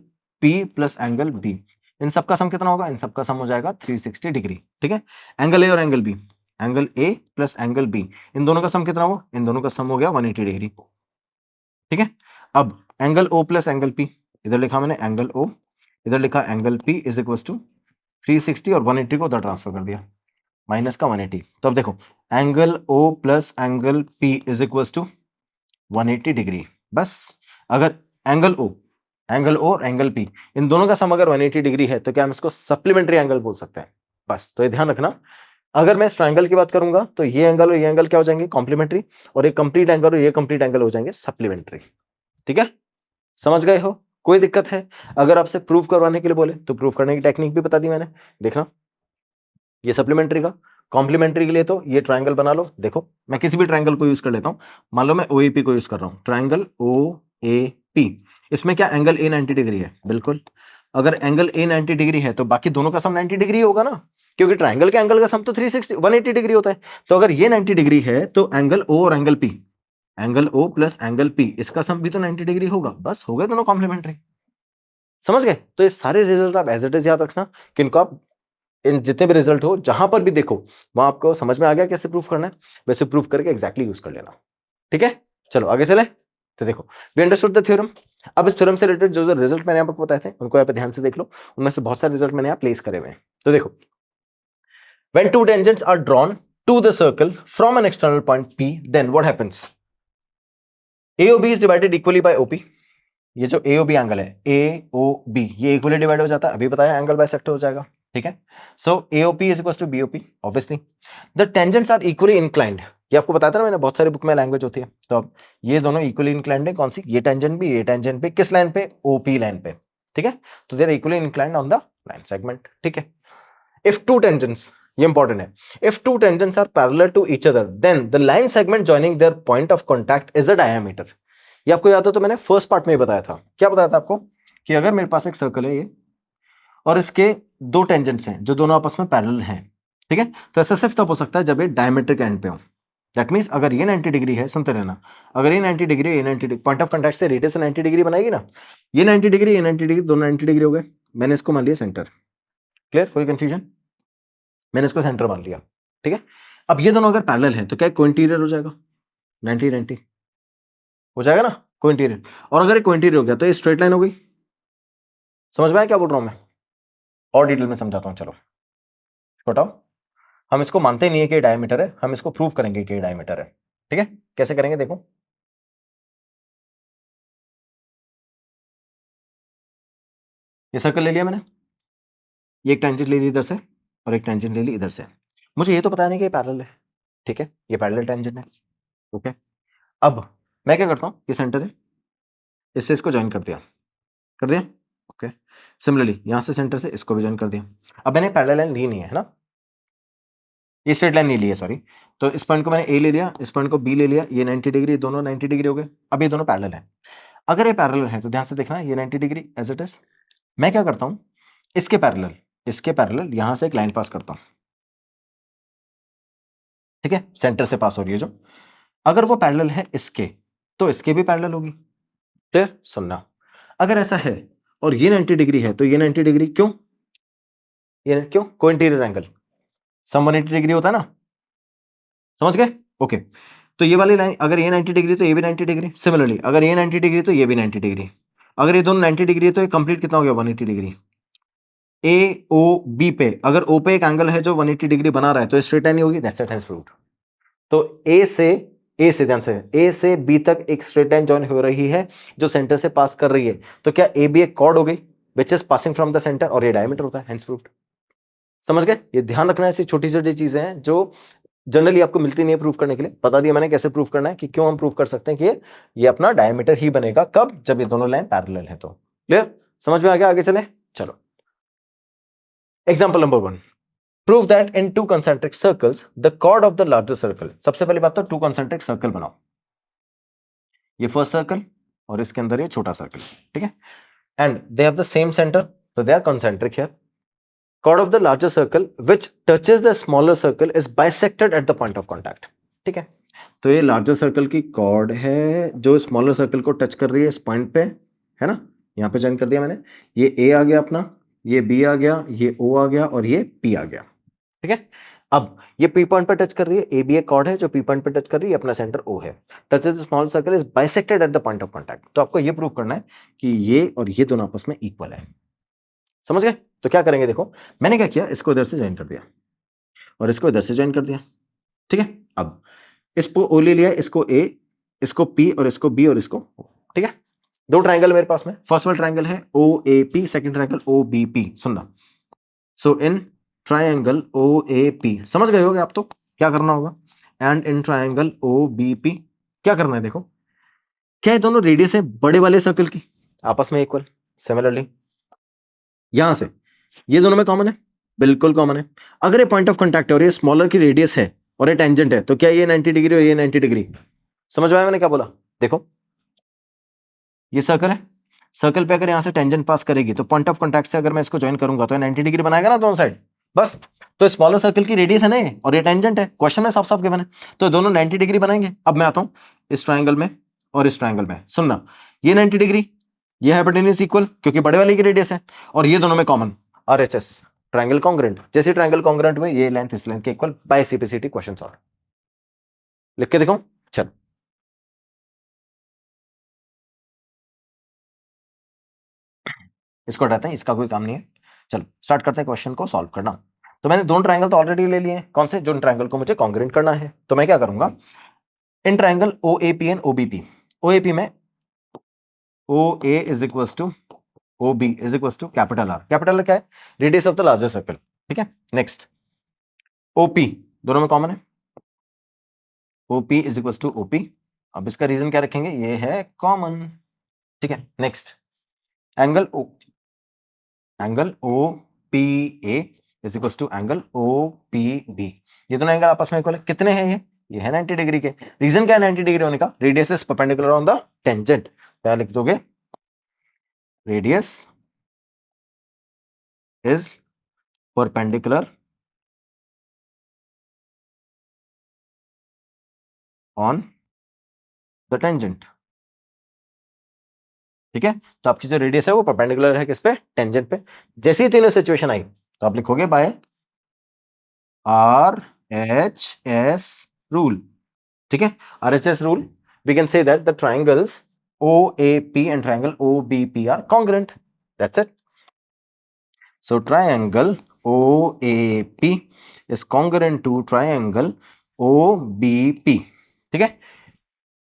P plus angle B, इन सबका सम कितना होगा? इन सबका सम हो जाएगा 360 डिग्री, ठीक है। एंगल ए और angle B, angle A plus angle B, इन दोनों का सम कितना हुआ? इन दोनों का सम हो गया 180 डिग्री, ठीक है। अब angle O plus angle P, इधर लिखा मैंने एंगल O, इधर लिखा angle P is equal to 360 और 180 को उधर ट्रांसफर कर दिया, माइनस का 180। तो अब देखो angle O plus angle P is equal to 180 degree. बस अगर एंगल O और एंगल P इन दोनों का सम अगर 180 डिग्री है तो क्या हम इसको सप्लीमेंट्री एंगल बोल सकते हैं? बस, तो ये ध्यान रखना, अगर मैं इस ट्रायंगल की बात करूंगा तो ये एंगल और ये एंगल क्या हो जाएंगे? कॉम्प्लीमेंट्री, और ये कंप्लीट एंगल और ये कंप्लीट एंगल हो जाएंगे सप्लीमेंट्री, ठीक है? समझ गए हो? कोई दिक्कत है? अगर आपसे प्रूफ करवाने के लिए बोले तो प्रूफ करने की टेक्निक भी बता दी मैंने, देखना ये सप्लीमेंट्री का, कॉम्प्लीमेंट्री के लिए तो ये ट्रायंगल बना लो। देखो मैं किसी भी ट्रायंगल को यूज कर लेता हूं, मान लो मैं OAP को यूज कर रहा हूं, ट्रायंगल OAP, इसमें क्या एंगल A 90 डिग्री है? बिल्कुल, अगर एंगल A 90 डिग्री है तो बाकी दोनों का सम 90 डिग्री होगा ना, क्योंकि ट्रायंगल के एंगल का सम तो 360 180 डिग्री होता है। तो अगर ये 90 डिग्री है तो एंगल O और angle P, angle O plus angle P, इसका सम भी तो 90 डिग्री होगा। बस हो गए दोनों कॉम्प्लीमेंट्री, समझ गए? तो ये सारे रिजल्ट आप एज इट इज याद रखना, किनको आप इन जितने भी रिजल्ट हो जहां पर भी देखो वहां आपको समझ में आ गया कैसे प्रूफ करना है, वैसे प्रूफ करके एग्जैक्टली यूज कर लेना, ठीक है? चलो आगे चले। तो देखो वी अंडरस्टूड द थ्योरम। अब इस थ्योरम से रिलेटेड जो जो रिजल्ट मैंने आपको बताए थे उनको यहाँ पे ध्यान से देख लो, उनमें से बहुत सारे रिजल्ट मैंने यहाँ प्लेस करे हुए हैं। तो देखो, when two tangents are drawn to the circle from an external point P, then what happens? AOB is divided equally by OP, ये जो AOB एंगल है, AOB, ये इक्वली डिवाइड हो जाता है, अभी बताया एंगल बाइसेक्टर हो जाएगा, ठीक है। So AOP is equal to BOP obviously. The tangents are equally inclined, ये आपको बताया था ना मैंने, बहुत सारी बुक में लैंग्वेज होती है। तो अब ये दोनों इक्वली इंक्लाइंड है, कौन सी, ये टेंजेंट भी, ये टेंजेंट भी, किस लाइन पे, OP लाइन पे, ठीक है। तो they are equally inclined on the line segment, ठीक है। इफ टू टेंजेंट्स, ये इंपॉर्टेंट है, if two tangents are parallel to each other then the line segment joining their point of contact is a diameter. ये आपको याद हो तो मैंने फर्स्ट पार्ट में ही बताया था, क्या बताया था आपको, कि अगर मेरे पास एक सर्कल है ये और इसके दो टेंजेंट्स हैं जो दोनों आपस में पैरेलल हैं, ठीक है, तो ऐसा सिर्फ तब हो सकता है जब ये डायमीट्रिक एंड पे हो। दैट मींस अगर ये 90 डिग्री है, सुनते रहना, अगर ये 90 डिग्री, ये 90 डिग्री, पॉइंट ऑफ कॉन्टैक्ट से रेडियस 90 डिग्री बनाएगी ना, ये 90 डिग्री, ये 90 डिग्री, दोनों 90 डिग्री हो गए, मैंने इसको मान लिया सेंटर। क्लियर, कोई कंफ्यूजन, मैंने इसको सेंटर मान लिया, ठीक है। अब ये दोनों अगर पैरेलल है तो क्या कोइंटीरियर हो जाएगा, 90 90 हो जाएगा ना, कोइंटीरियर। और अगर ये कोइंटीरियर हो गया तो ये स्ट्रेट लाइन हो गई। समझ में आया क्या बोल रहा हूं मैं, और डिटेल में समझाता हूं, चलो बताओ। हम इसको मानते नहीं है कि ये डायमीटर है, हम इसको प्रूव करेंगे कि ये डायमीटर है, ठीक है। कैसे करेंगे देखो, ये सर्कल ले लिया मैंने, ये एक टेंजेंट ले ली इधर से और एक टेंजेंट ले ली इधर से, मुझे ये तो पता नहीं कि ये पैरेलल है, ठीक है, ये पैरेलल टेंजेंट है, ओके। अब मैं क्या करता हूं, ये सेंटर है, इससे इसको ज्वाइन कर दिया, ओके। सिमिलरली यहां से सेंटर से इसको भी ज्वाइन कर दिया। अब मैंने पैरेलल लाइन ली नहीं है ना, ये स्ट्रेट लाइन नहीं ली है, सॉरी। तो इस पॉइंट को मैंने ए ले लिया, इस पॉइंट को बी ले लिया, ये 90 डिग्री, दोनों 90 डिग्री हो गए। अब ये दोनों पैरेलल है, अगर ये पैरेलल है तो ध्यान से देखना, ये 90 डिग्री एज इट इज, मैं क्या करता हूं, इसके पैरेलल यहां से एक लाइन पास करता हूं, ठीक है, सेंटर से पास हो रही है जो, अगर वो पैरेलल है इसके तो इसके भी पैरेलल होगी। क्लियर, सुनना, अगर ऐसा है और ये 90 डिग्री है तो ये 90 डिग्री, क्यों, ये क्यों, कोइंटीरियर एंगल, सम 180 डिग्री होता है ना, समझ गए, ओके। तो ये वाली लाइन अगर ये 90 डिग्री तो ये भी 90 डिग्री, सिमिलरली अगर ये 90 डिग्री तो ये भी 90 डिग्री, अगर ये दोनों 90 डिग्री है तो ये कंप्लीट कितना हो गया, 180 डिग्री। ए ओ बी पे, अगर ओ पे एक एंगल है जो 180 डिग्री बना रहा है तो स्ट्रेट लाइन ही होगी, दैट्स इट, हैज प्रूव्ड। तो ए से ध्यान से, ए से बी तक एक स्ट्रेट लाइन जॉइन हो रही है जो सेंटर से पास कर रही है, तो क्या ए बी एक कॉर्ड हो गई which is passing from the centre, और ये डायमीटर होता है, हेंस प्रूव्ड। समझ गए, ये ध्यान रखना, ऐसी छोटी छोटी चीजें हैं जो जनरली आपको मिलती नहीं है प्रूफ करने के लिए। बता दिया मैंने कैसे प्रूफ करना है, कि क्यों हम प्रूफ कर सकते हैं कि ये अपना डायमीटर ही बनेगा, कब, जब ये दोनों लाइन पैरेलल है तो। क्लियर, समझ में आ गया, आगे चले, चलो example number 1, prove that in two concentric circles the chord of the larger circle. सबसे पहली बात तो टू कंसेंट्रिक सर्कल बनाओ, ये फर्स्ट सर्कल और इसके अंदर ये छोटा सर्कल, ठीक है, and they have the same centre, तो they are concentric here. Chord of the larger circle which touches the smaller circle is bisected at the point of contact, ठीक है। तो ये लार्जर सर्कल की कॉर्ड है जो स्मॉलर सर्कल को टच कर रही है इस पॉइंट पे, है ना, यहां पे ज्वाइन कर दिया मैंने, ये ए आ गया अपना, ये बी आ गया, ये ओ आ गया और ये पी आ गया, ठीक है। अब ये पी पॉइंट पे टच कर रही है, ए बी एक कॉर्ड है जो पी पॉइंट पे टच कर रही है, अपना सेंटर ओ है, touches the small circle is bisected at the point of contact. तो आपको ये प्रूव करना है कि ये और ये दोनों आपस में इक्वल है, समझ गए। तो क्या करेंगे देखो, मैंने क्या किया, इसको इधर से ज्वाइन कर दिया और इसको इधर से ज्वाइन कर दिया, ठीक है। अब इसको ओ ले लिया, इसको ए, इसको पी और इसको बी और इसको ओ, ठीक है। दो ट्रायंगल मेरे पास में, फर्स्ट वाला ट्रायंगल है O A P, second triangle O B P, सुनना। So in triangle O A P, समझ गए होगे आप तो क्या करना होगा, and in triangle O B P क्या करना है देखो, क्या ये दोनों रेडियस है बड़े वाले सर्कल की आपस में इक्वल, सिमिलरली यहां से ये दोनों में कॉमन है, बिल्कुल कॉमन है। अगर ये पॉइंट ऑफ कांटेक्ट है और ये स्मॉलर की रेडियस है और ये टेंजेंट है तो क्या ये 90 डिग्री और ये 90 डिग्री, समझ में आया मैंने क्या बोला, देखो ये सर्कल है, सर्कल पे अगर यहां से टेंजेंट पास करेगी तो पॉइंट ऑफ कांटेक्ट से अगर मैं इसको ज्वाइन करूंगा तो ये 90 डिग्री बनाएगा ना दोनों साइड, बस। तो स्मॉलर सर्कल की रेडियस है ना ये, और ये टेंजेंट है, क्वेश्चन में साफ साफ गिवन है, तो दोनों 90 डिग्री बनाएंगे। अब मैं आता हूं इस ट्रायंगल में और इस ट्रायंगल में, सुनना, ये 90 डिग्री, ये हाइपोटेन्यूज इक्वल क्योंकि बड़े वाले की रेडियस है, और ये दोनों में कॉमन आरएचएस, ट्रायंगल कॉन्ग्रुएंट, जैसे ट्रायंगल कॉन्ग्रुएंट में ये लेंथ इस लेंथ के equal, by CPCT question solve. लिख के देखो, चल इसको हटाते हैं, इसका कोई काम नहीं है। चलो स्टार्ट करते हैं क्वेश्चन को सॉल्व करना। तो मैंने दोनों ट्रायंगल तो ऑलरेडी ले लिए हैं, कौन से, जो ट्रायंगल को मुझे कॉन्ग्रुएंट करना है। तो मैं क्या करूंगा, in triangle O A P and O B P, O A P में O A is equal to O B is equal to capital R. Capital क्या है? Radius of the larger circle. ठीक है, नेक्स्ट ओपी दोनों में कॉमन है, OP is equal to OP. अब इसका रीजन क्या रखेंगे? ये है कॉमन। ठीक है, next angle O P A is equal to angle O P B. ये दोनों एंगल आपस में इक्वल है। कितने हैं ये है 90 डिग्री के। रीजन क्या है 90 डिग्री होने का? Radius is perpendicular on the tangent. क्या लिख दोगे? Radius is perpendicular on the tangent. ठीक है, तो आपकी जो रेडियस है वो परपेंडिकुलर है किस पे? टेंजेंट पे। जैसे ही तीनों सिचुएशन आई तो आप लिखोगे by R H S rule. ठीक है, R H S rule we can say that the triangles O A P and triangle O B P are congruent. That's it. So triangle O A P is congruent to triangle O B P. ठीक है,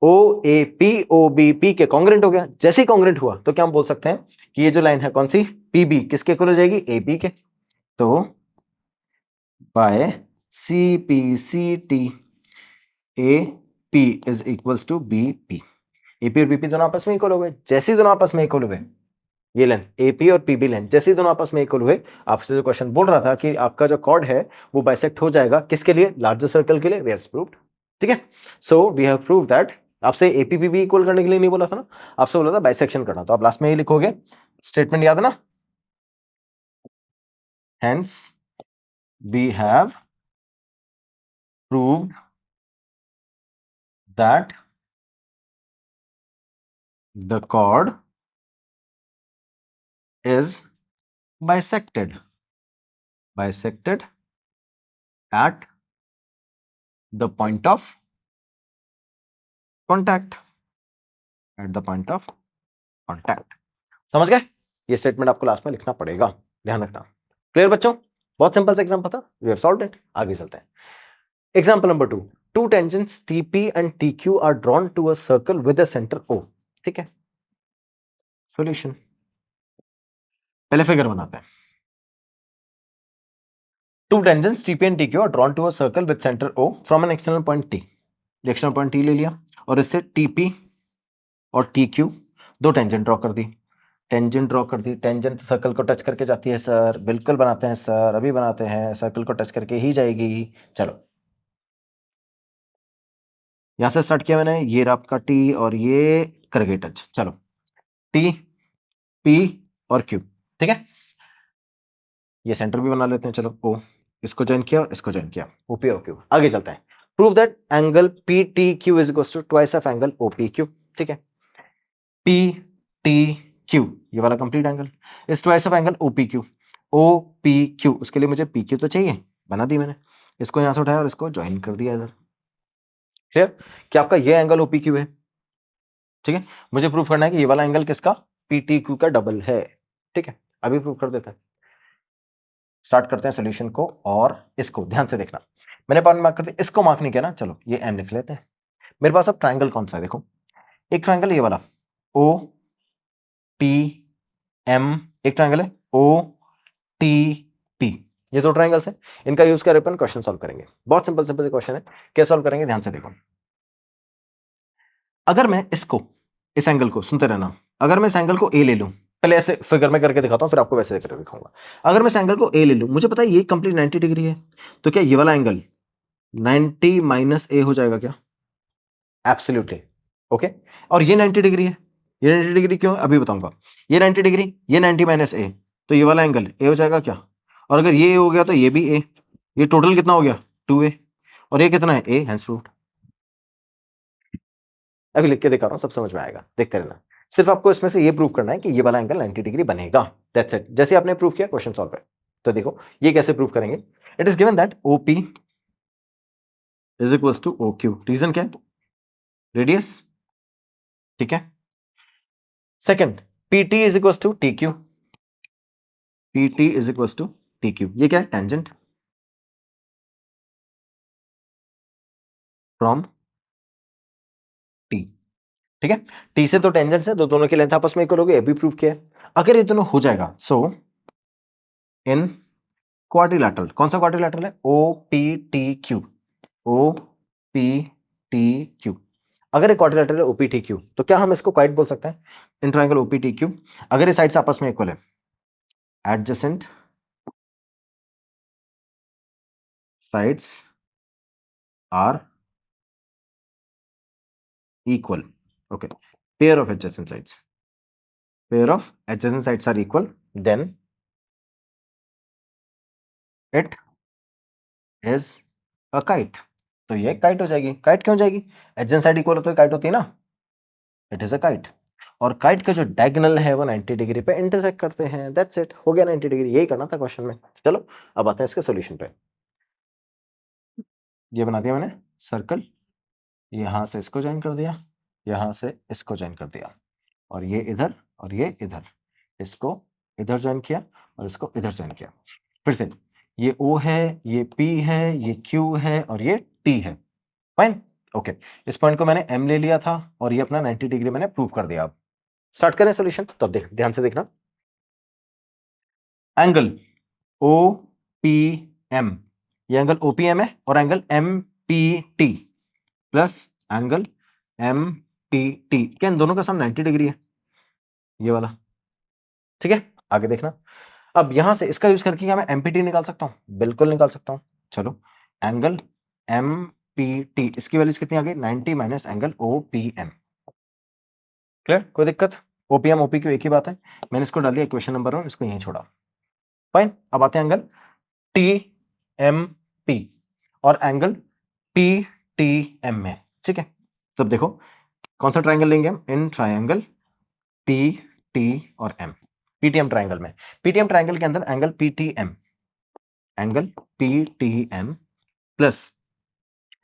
O A P O B P के कॉन्ग्रेंट हो गया। जैसे ही कॉन्ग्रेंट हुआ तो क्या हम बोल सकते हैं कि ये जो लाइन है कौन सी? पी बी किसके इक्वल हो जाएगी? ए पी के। तो by C P C T A P is equals to B P. A P और बी पी दोनों आपस में इक्वल हो गए। जैसे ही दोनों आपस में इक्वल हुए, ये लेंथ ए पी और पी बी लेंथ जैसे ही दोनों आपस में इक्वल हुए, आपसे जो क्वेश्चन बोल रहा था कि आपका जो कॉर्ड है वो बाइसेक्ट हो जाएगा किसके लिए? लार्जर सर्कल के लिए। We have proved. ठीक है, so we have proved that. आपसे एपीपीबी इक्वल करने के लिए नहीं बोला था ना, आपसे बोला था बाइसेक्शन करना। तो आप लास्ट में ही लिखोगे, स्टेटमेंट याद है ना? Hence we have proved that the chord is bisected at the point of contact, समझ गए? ये स्टेटमेंट आपको लास्ट में लिखना पड़ेगा, ध्यान रखना। क्लियर बच्चों? बहुत सिंपल सा एग्जांपल था, वी हैव सॉल्व्ड इट। आगे चलते हैं। Example number 2, two tangents TP and TQ are drawn to a circle with a centre O। ठीक है, सॉल्यूशन पहले फिगर बनाते हैं। Two tangents TP and TQ are drawn to a circle with centre O from an external point T। External point T ले लिया और इससे TP और TQ दो टेंजेंट ड्रॉ कर दी। टेंजेंट सर्कल को टच करके जाती है सर। बिल्कुल बनाते हैं सर, अभी बनाते हैं। सर्कल को टच करके ही जाएगी। चलो, यहां से स्टार्ट किया मैंने। ये रहा आपका T और ये कर गई टच। चलो, T P और Q। ठीक है, ये सेंटर भी बना लेते हैं। चलो, O इसको ज्वाइन किया और इसको ज्वाइन किया, OP और Q। आगे चलते हैं। Prove that angle PTQ is equal to twice of angle OPQ। ठीक है, PTQ ये वाला complete angle is twice of angle OPQ। OPQ उसके लिए मुझे PQ तो चाहिए, बना दी मैंने। इसको यहां से उठाया और इसको ज्वाइन कर दिया इधर। क्लियर कि आपका ये एंगल OPQ है। ठीक है, मुझे प्रूफ करना है कि ये वाला एंगल किसका? PTQ का डबल है। ठीक है, अभी प्रूफ कर देते हैं। स्टार्ट करते हैं सोल्यूशन को। और इसको ध्यान से देखना, मैंने पॉइंट मार्क कर दिया, इसको मार्क नहीं किया ना। चलो, ये एम लिख लेते हैं। मेरे पास अब ट्राइंगल कौन सा है? देखो, एक ट्राइंगल ये वाला O P M, एक ट्राइंगल है O T P। ये दो ट्राइंगल्स हैं, इनका यूज कर अपन क्वेश्चन सॉल्व करेंगे। बहुत सिंपल सिंपल क्वेश्चन है। कैसे सॉल्व करेंगे? ध्यान से देखो। अगर मैं इसको, इस एंगल को, सुनते रहना, अगर मैं इस एंगल को ए ले लूं, पहले ऐसे फिगर में करके दिखाता हूं, फिर आपको वैसे करके दिखाऊंगा। अगर मैं इस एंगल को ए ले लूं, मुझे पता है ये कंप्लीट 90 डिग्री है, तो क्या ये वाला एंगल 90 माइनस ए हो जाएगा क्या? एब्सोल्युटली। ओके, और ये 90 डिग्री है। ये 90 डिग्री क्यों है? अभी बताऊंगा। ये 90 डिग्री, ये 90 माइनस ए, तो ये वाला एंगल ए हो जाएगा क्या? और अगर ये ए हो गया तो ये भी ए। ये टोटल कितना हो गया? 2a। और ये कितना है? ए। Hence proved. अभी लिख के दिखा रहा हूं, सब समझ में आएगा, देखते रहना। सिर्फ आपको इसमें से ये प्रूव करना है कि ये वाला एंगल 90 डिग्री बनेगा। That's it. जैसे आपने प्रूव किया, क्वेश्चन सॉल्व है। तो देखो, ये कैसे प्रूव करेंगे? It is given that OP is equal to OQ। Reason क्या है? रेडियस। ठीक है, second, PT is equal to TQ। PT is equal to TQ, ये क्या है? Tangent from T। ठीक है, टी से तो टेंजेंट से, दोनों की लेंथ आपस में इक्वल होगी, ये भी प्रूव किया है। अगर ये दोनों हो जाएगा, सो इन क्वाड्रिलैटरल, कौन सा क्वाड्रिलैटरल है, O P T Q, O P T Q. अगर ये क्वाड्रिलैटरल है ओपीटी क्यू, तो क्या हम इसको क्वाइट बोल सकते हैं, इन ट्रायंगल ओपीटी क्यू। अगर ये साइड्स आपस में इक्वल है, adjacent sides are equal, okay, pair of adjacent sides, pair of adjacent sides are equal, then it is a kite। तो ये काइट हो जाएगी। काइट क्यों जाएगी, एडजेसेंट साइड इक्वल हो तो काइट होती है ना, इट इज अ काइट। और काइट का जो डायगोनल है वो 90 डिग्री पे इंटरसेक्ट करते हैं, दैट्स इट, हो गया 90 डिग्री, यही करना था क्वेश्चन में। चलो अब आते हैं इसके सॉल्यूशन पे। ये बना दिया मैंने सर्कल, यहां से इसको ज्वाइन कर दिया, यहां से इसको ज्वाइन कर दिया, और ये इधर और ये इधर, इसको इधर ज्वाइन किया और इसको इधर ज्वाइन किया। फिर से ये O है, ये P है, ये Q है और ये T है, फाइन, ओके। इस पॉइंट को मैंने M ले लिया था और ये अपना 90 डिग्री मैंने प्रूव कर दिया। अब स्टार्ट करें सॉल्यूशन। तो अब देख, ध्यान से देखना, एंगल OPM, ये एंगल OPM है और angle MPT plus angle MPT, क्या इन दोनों का सम 90 डिग्री है, ये वाला, ठीक है। आगे देखना, अब यहां से इसका यूज करके क्या मैं एमपीटी निकाल सकता हूं, बिल्कुल निकाल सकता हूं। चलो, एंगल एमपीटी, इसकी वैल्यूज कितनी आ गई, 90 माइनस एंगल ओपीएम, क्लियर, कोई दिक्कत, ओपीएम ओपीक्यू एक ही बात है। मैंने इसको डाल दिया इक्वेशन नंबर 1, इसको यहीं छोड़ा, फाइन। अब आते हैं एंगल टीएमपी और एंगल पीटीएम में, ठीक है। तो अब देखो कौन सा ट्राइंगल लेंगे हम, इन ट्राइंगल पीटी और एम, पीटीएम ट्राइंगल में, पीटीएम ट्राइंगल के अंदर angle PTM, angle PTM plus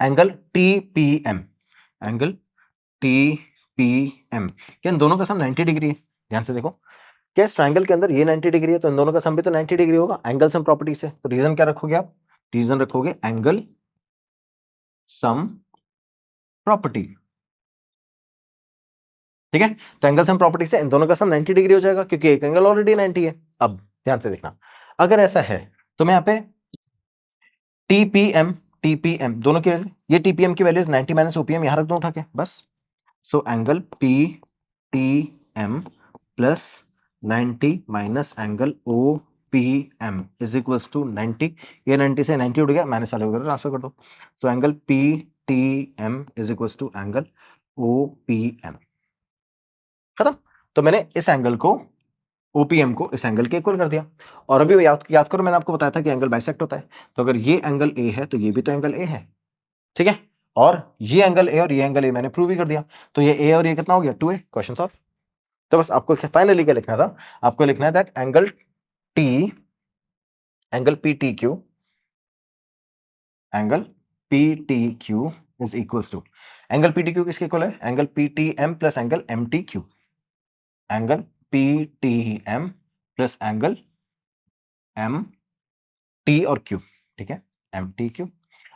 angle TPM, angle TPM, क्या इन दोनों का सम 90 डिग्री है। ध्यान से देखो, क्या इस ट्राइंगल के अंदर ये 90 डिग्री है तो इन दोनों का सम भी तो 90 डिग्री होगा, एंगल सम प्रॉपर्टी से। तो रीजन क्या रखोगे आप, रीजन रखोगे एंगल सम प्रॉपर्टी, ठीक है। तो एंगल सम प्रॉपर्टी से इन दोनों का सम 90 डिग्री हो जाएगा, क्योंकि एक एंगल ऑलरेडी 90 है। अब ध्यान से देखना, अगर ऐसा है तो मैं यहाँ पे टीपीएम टीपीएम दोनों की, ये टीपीएम की वैल्यूज 90 माइनस ओपीएम यहां रख दो उठा के, बस। So angle P T M plus 90 minus angle O P M is equals to 90, ये 90 से 90 उड़ गया, माइनस वाले वगैरह ट्रांसफर कर दो। तो angle P T M is equals to angle O P M, खत्म। तो मैंने इस एंगल को ओपीएम को इस एंगल के इक्वल कर दिया। और अभी याद करो, मैंने आपको बताया था कि एंगल बाइसेक्ट होता है, तो अगर ये एंगल ए है तो ये भी तो एंगल ए है, ठीक है। और ये एंगल ए और ये एंगल ए मैंने प्रूव ही कर दिया, तो ये ए और ये कितना हो गया, 2a, क्वेश्चन सॉल्व। तो बस आपको फाइनली क्या लिखना था, आपको लिखना है that angle P T Q, angle P T Q is equals to, angle P T Q किसके इक्वल है, angle P T M plus angle M T Q, angle P T M plus angle M T और क्यू, ठीक है, एम टी क्यू।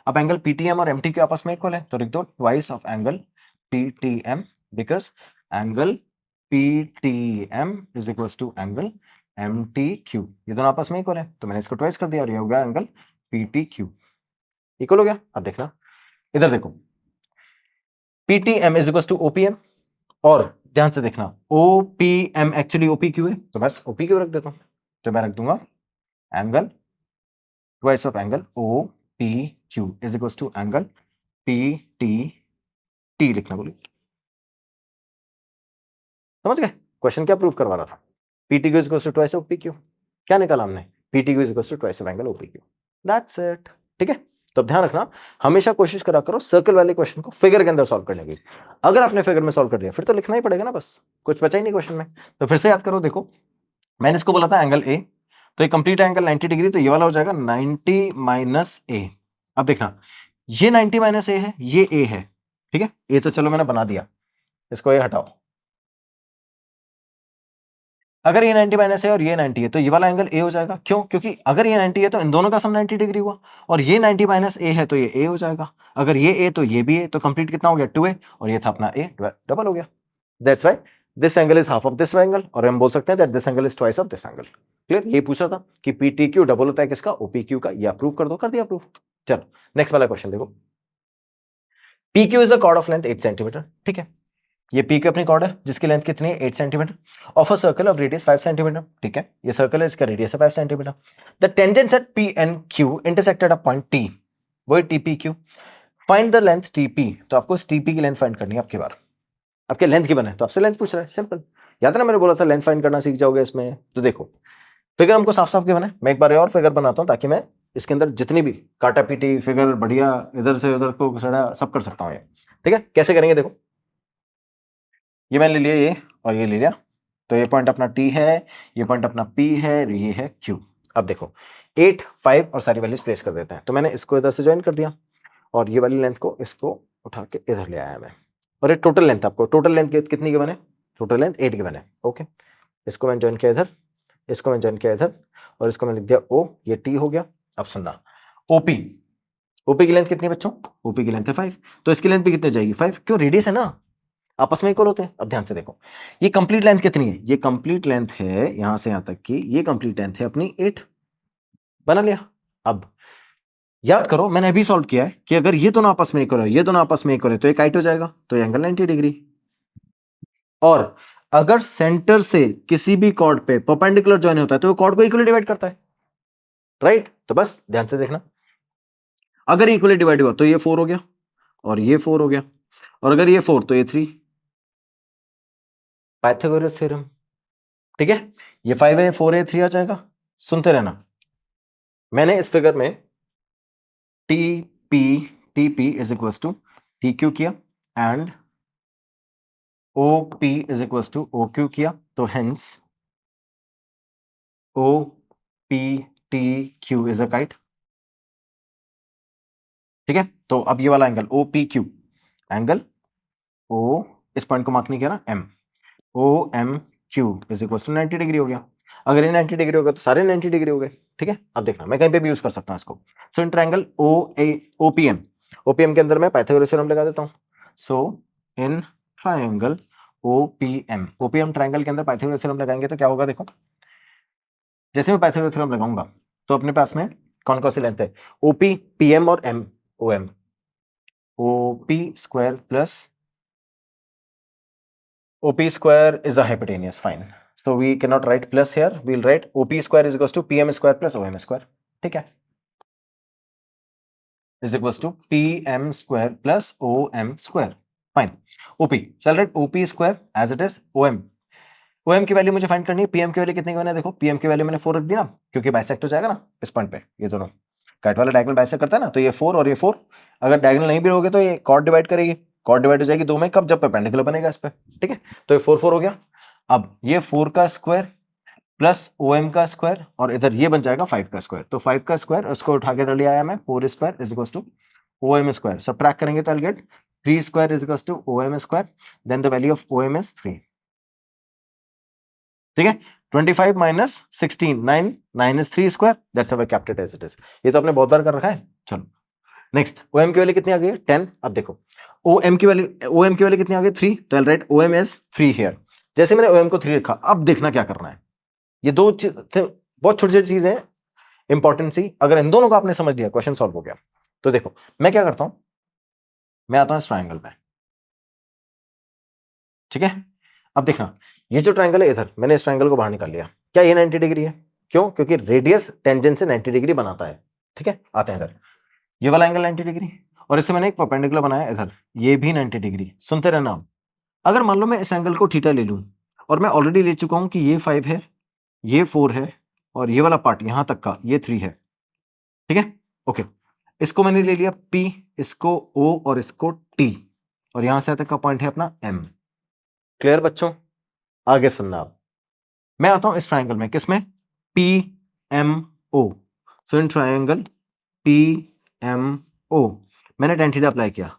अब एंगल पीटीएम और एमटी क्यू आपस में इक्वल है, तो लिख दो twice of angle PTM, because angle PTM is equals to angle एमटीक्यू, ये दोनों आपस में इक्वल है, तो मैंने इसको ट्वाइस कर दिया और ये हो गया एंगल पीटीक्यू, इक्वल हो गया। अब देखना, इधर देखो, PTM is equals to OPM, और ध्यान से देखना ओपीएम एक्चुअली ओपीक्यू है, तो बस ओपीक्यू रख देता हूं, तो मैं रख दूंगा angle twice of angle O P Q is equals to angle P T, T लिखना बोली, समझ गए क्वेश्चन क्या प्रूव करवा रहा था, P T Q is equals to twice of P Q, क्या निकाला हमने, P T Q is equals to twice of angle O P Q, that's it, ठीक है। तो अब ध्यान रखना, हमेशा कोशिश करा करो सर्कल वाले क्वेश्चन को फिगर के अंदर सॉल्व करने की। अगर आपने फिगर में सॉल्व कर दिया फिर तो लिखना ही पड़ेगा ना, बस कुछ बचा ही नहीं क्वेश्चन में। तो फिर से याद करो, देखो मैंने इसको बोला था एंगल ए, तो ये कंप्लीट एंगल 90 डिग्री, तो ये वाला हो जाएगा 90 माइनस ए। अब देखना, ये 90 माइनस ए है, ये ए है, ठीक है, ए तो चलो मैंने बना दिया, इसको ए हटाओ। अगर ये 90 माइनस है और ये 90 है तो ये वाला एंगल ए हो जाएगा, क्यों, क्योंकि अगर ये 90 है तो इन दोनों का सम 90 डिग्री हुआ, और ये 90 माइनस ए है तो ये ए हो जाएगा, अगर ये ए तो ये भी ए, तो कंप्लीट कितना हो गया 2a, और ये था अपना ए, डबल हो गया, that's why this angle is half of this angle, और हम बोल सकते हैं that this angle is twice of this angle. Clear? ये पूछा था कि PTQ डबल होता है किसका? OPQ का। ये अप्रूव कर दो, कर दिया अप्रूव। चलो नेक्स्ट वाला क्वेश्चन देखो। PQ is a cord of length 8 centimetre, ठीक है। ये PQ अपनी कॉर्ड है जिसकी लेंथ कितनी है? 8 centimetre, of a circle of radius 5 centimetre, ठीक है। ये सर्कल है, इसका रेडियस है 5 centimetre. The tangents at PNQ intersected a point T, वही TPQ। Find the length TP, तो आपको इस TP की लेंथ फाइंड करनी है। आपकी बार, आपके लेंथ की बने तो आपसे लेंथ पूछ रहा है, सिंपल। याद है ना मैंने बोला था लेंथ फाइंड करना सीख जाओगे इसमें। तो देखो फिगर हमको साफ साफ के बने, मैं एक बार और फिगर बनाता हूं ताकि मैं इसके अंदर जितनी भी काटा पीटी फिगर बढ़िया इधर से उधर को घुसड़ा सब कर सकता हूं ये, ठीक है। कैसे करेंगे देखो, ये मैंने ले लिया ये और ये ले लिया, तो ये पॉइंट अपना T है, ये पॉइंट अपना P है, ये है Q। अब देखो 8, 5 और सारी वैल्यूज प्लेस कर देते हैं। तो मैंने इसको इधर से ज्वाइन कर दिया और ये वाली लेंथ को इसको उठा के इधर ले आया मैं, और ये टोटल लेंथ, आपको टोटल लेंथ कितनी के बने? टोटल लेंथ 8 के बने, ओके। इसको मैंने ज्वाइन किया इधर, इसको मैंने ज्वाइन किया इधर, और इसको मैंने लिख दिया O, ये T हो गया। अब सुनना, OP, OP की लेंथ कितनी है बच्चों? OP की लेंथ है 5, तो इसकी लेंथ भी कितनी हो जाएगी? 5, क्यों? रेडियस है ना, आपस में इक्वल होते हैं। अब ध्यान से देखो, ये कंप्लीट लेंथ कितनी है? ये कंप्लीट लेंथ है यहां से यहां तक की, ये कंप्लीट लेंथ है अपनी 8, बना लिया। अब याद करो मैंने अभी सॉल्व किया है कि अगर ये दोनों आपस में इक्वल है, ये दोनों आपस में इक्वल है, तो एक हाइट हो जाएगा, तो ये एंगल 90 डिग्री। और अगर सेंटर से किसी भी कॉर्ड पे परपेंडिकुलर ज्वाइन होता है तो वो कॉर्ड को इक्वली डिवाइड करता है, राइट। तो बस ध्यान से देखना, अगर इक्वली डिवाइड हुआ तो ये 4 हो गया और ये 4 हो गया, और अगर ये 4 तो ये 3, पाइथागोरस थ्योरम, ठीक है। ये 5 है, 4 है, 3 आ जाएगा। सुनते रहना, मैंने इस फिगर में TP is equal to TQ किया and OP is equal to OQ किया, तो hence OPTQ is a kite, ठीक है। तो अब ये वाला एंगल OPQ, एंगल O, इस पॉइंट को मार्क नहीं किया ना, M, OMQ is equal to 90 degree हो गया। अगर ये 90 डिग्री हो गया तो सारे 90 डिग्री हो गए, ठीक है। अब देखना मैं कहीं पे भी यूज कर सकता हूं इसको। सो इन ट्रायंगल OPM के अंदर मैं पाइथागोरस थ्योरम लगा देता हूं। सो इन ट्रायंगल OPM ट्रायंगल के अंदर पाइथागोरस थ्योरम लगाएंगे तो क्या होगा देखो, जैसे मैं पाइथागोरस थ्योरम लगाऊंगा तो अपने पास में कौन कौन सी लेंथ है? OP, PM और OM। OP square plus OP square is a hypotenuse, fine. So we cannot write plus here. We'll write OP square is equals to PM square plus OM square. ठीक है? Is equals to PM square plus OM square. Fine. OP. Shall write OP square as it is OM. OM की वैल्यू मुझे फाइंड करनी है। PM की वैल्यू कितनी की है? देखो PM की वैल्यू मैंने 4 रख दी ना, क्योंकि बाइसेक्ट हो जाएगा ना इस पॉइंट पे, ये दोनों काइट वाला डायगोनल बाइसेक्ट करता है ना, तो ये 4 और ये 4, अगर डायगोनल नहीं भी रहोगे तो ये कॉर्ड डिवाइड करेगी, कॉर्ड डिवाइड हो जाएगी दो में, कब? जब परपेंडिकुलर बनेगा इस पे, ठीक है। तो ये 4 4 हो गया। अब ये 4 का स्क्वायर प्लस OM का स्क्वायर और इधर ये बन जाएगा 5 का स्क्वायर, तो 5 का स्क्वायर उसको उठा के इधर ले आया मैं, 4 square is equal to OM square, subtract करेंगे तो I will get 3 square is equal to OM square, then the value of OM is 3, ठीक है। 25 minus 16, 9, 9 is 3 square, that's how I kept it as it is. ये तो आपने बहुत बार कर रखा है। चलो नेक्स्ट, OM की वैल्यू कितनी आ गई? 10। अब देखो OM की वैल्यू कितनी आ गई? 3, तो आई राइट OM इज 3 हियर। जैसे मैंने OM को 3 रखा, अब देखना क्या करना है। ये दो बहुत छोटी छोटी चीजें हैं, इंपॉर्टेंट सी, अगर इन दोनों को आपने समझ लिया क्वेश्चन सॉल्व हो गया। तो देखो मैं क्या करता हूं, मैं आता हूं इस ट्रायंगल में, ठीक है। अब देखना, ये जो ट्रायंगल है इधर, मैंने इस ट्रायंगल को बाहर निकाल लिया, क्या ये 90 डिग्री है? क्यों? क्योंकि रेडियस टेंजेंट से 90 डिग्री बनाता है, ठीक है। आते हैं इधर, ये वाला एंगल 90 डिग्री, और इससे मैंने एक परपेंडिकुलर बनाया इधर, ये भी 90 डिग्री। सुनते रहना आप, अगर मान लो मैं इस एंगल को थीटा ले लूं, और मैं ऑलरेडी ले चुका हूं कि ये 5 है, ये 4 है, और ये वाला पार्ट यहां तक का ये 3 है, ठीक है। ओके, इसको मैंने ले लिया P, इसको O और इसको T, और यहां से तक का पॉइंट है अपना M। क्लियर बच्चों? आगे सुनना आप, मैं आता हूं इस ट्रायंगल में, किसमें? PMO। So in triangle PMO मैंने tan थीटा अप्लाई किया।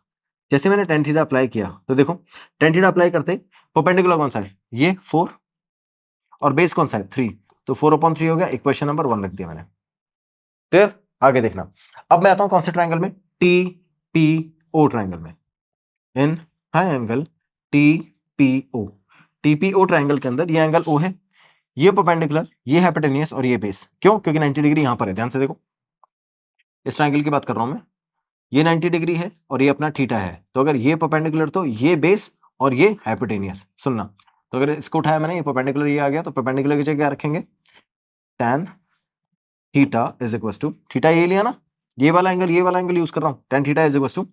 जैसे मैंने tan थीटा अप्लाई किया तो देखो, tan थीटा अप्लाई करते परपेंडिकुलर कौन सा है? ये 4, और बेस कौन सा है? 3, तो 4/3 हो गया, इक्वेशन नंबर 1 लिख दिया मैंने। क्लियर? आगे देखना, अब मैं आता हूं कौन से ट्रायंगल में? TPO ट्रायंगल में। In triangle TPO TPO। TPO triangle के अंदर ये एंगल O है, ये परपेंडिकुलर, ये हाइपोटेनियस और ये बेस। क्यों? क्योंकि 90 डिग्री यहां पर है। ध्यान से देखो, इस ट्राइंगल की बात कर रहा हूं मैं, ये 90 डिग्री है और ये अपना थीटा है। तो अगर ये परपेंडिकुलर तो ये बेस और ये हाइपोटेनियस। सुनना, तो अगर इसको उठाया मैंने, ये परपेंडिकुलर ये आ गया, तो परपेंडिकुलर की जगह क्या रखेंगे? tan theta is equal to, theta ये लिया ना, ये वाला एंगल यूज कर रहा हूं, tan theta is equal to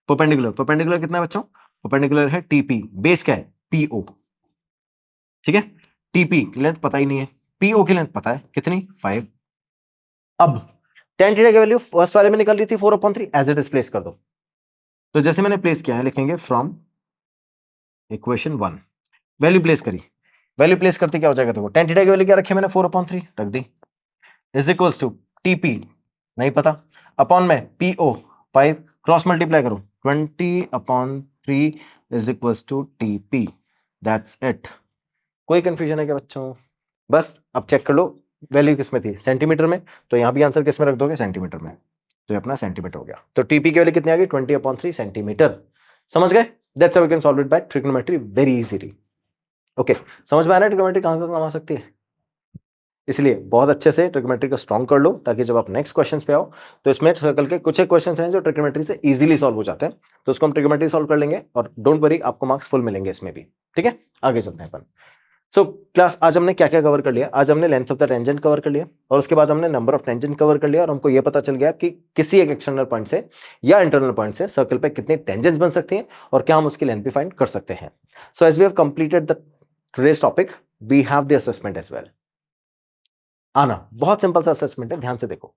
perpendicular. Perpendicular कितना है बच्चों? परपेंडिकुलर है TP, बेस क्या है? PO। ठीक है, TP की लेंथ पता ही नहीं है, PO की लेंथ पता है कितनी? 5। अब tan थीटा की वैल्यू फर्स्ट वाले में निकल रही थी 4/3, एज इट इज प्लेस कर दो। तो जैसे मैंने प्लेस किया है, लिखेंगे फ्रॉम इक्वेशन 1, वैल्यू प्लेस करी, वैल्यू प्लेस करते क्या हो जाएगा? देखो, tan थीटा की वैल्यू क्या रखी है मैंने? 4/3 रख दी, इज इक्वल्स टू TP नहीं पता, अपॉन में PO 5, क्रॉस मल्टीप्लाई करो, 20/3 is equals to TP। That's it. कोई कंफ्यूजन है क्या बच्चों? बस अब चेक कर लो, वैल्यू किस में थी? सेंटीमीटर में, तो यहां भी आंसर किस में रख दोगे? सेंटीमीटर में। तो ये अपना सेंटीमीटर हो गया। तो TP की वैल्यू कितनी आ गई? 20/3 सेंटीमीटर। समझ गए? That's how we can solve it by trigonometry very easily. Okay, समझ में आ रहा है ट्रिग्नोमेट्री कहां काम आ सकती है? इसलिए बहुत अच्छे से ट्रिग्नोमेट्री को स्ट्रॉन्ग कर लो, ताकि जब आप नेक्स्ट क्वेश्चंस पे आओ तो इसमें सर्कल के कुछ एक क्वेश्चंस हैं जो ट्रिग्नोमेट्री से इजीली सॉल्व हो जाते हैं, तो उसको हम ट्रिग्नोमेट्री सॉल्व कर लेंगे और डोंट वरी, आपको मार्क्स फुल मिलेंगे इसमें भी। ठीक है, आगे चलते हैं अपन। सो क्लास, आज हमने क्या क्या कवर कर लिया? आज हमने length of the tangent cover कर लिया, और उसके बाद हमने नंबर ऑफ टेंजेंट कवर कर लिया, और हमको यह पता चल गया कि किसी एक एक्सटर्नल पॉइंट से या इंटरनल पॉइंट से सर्कल पे कितनी टेंजेंट्स बन सकती हैं और क्या हम उसकी लेंथ भी फाइंड कर सकते हैं। So as we have completed the today's topic, we have the assessment as well. आना, बहुत सिंपल सा असेसमेंट है, ध्यान से देखो।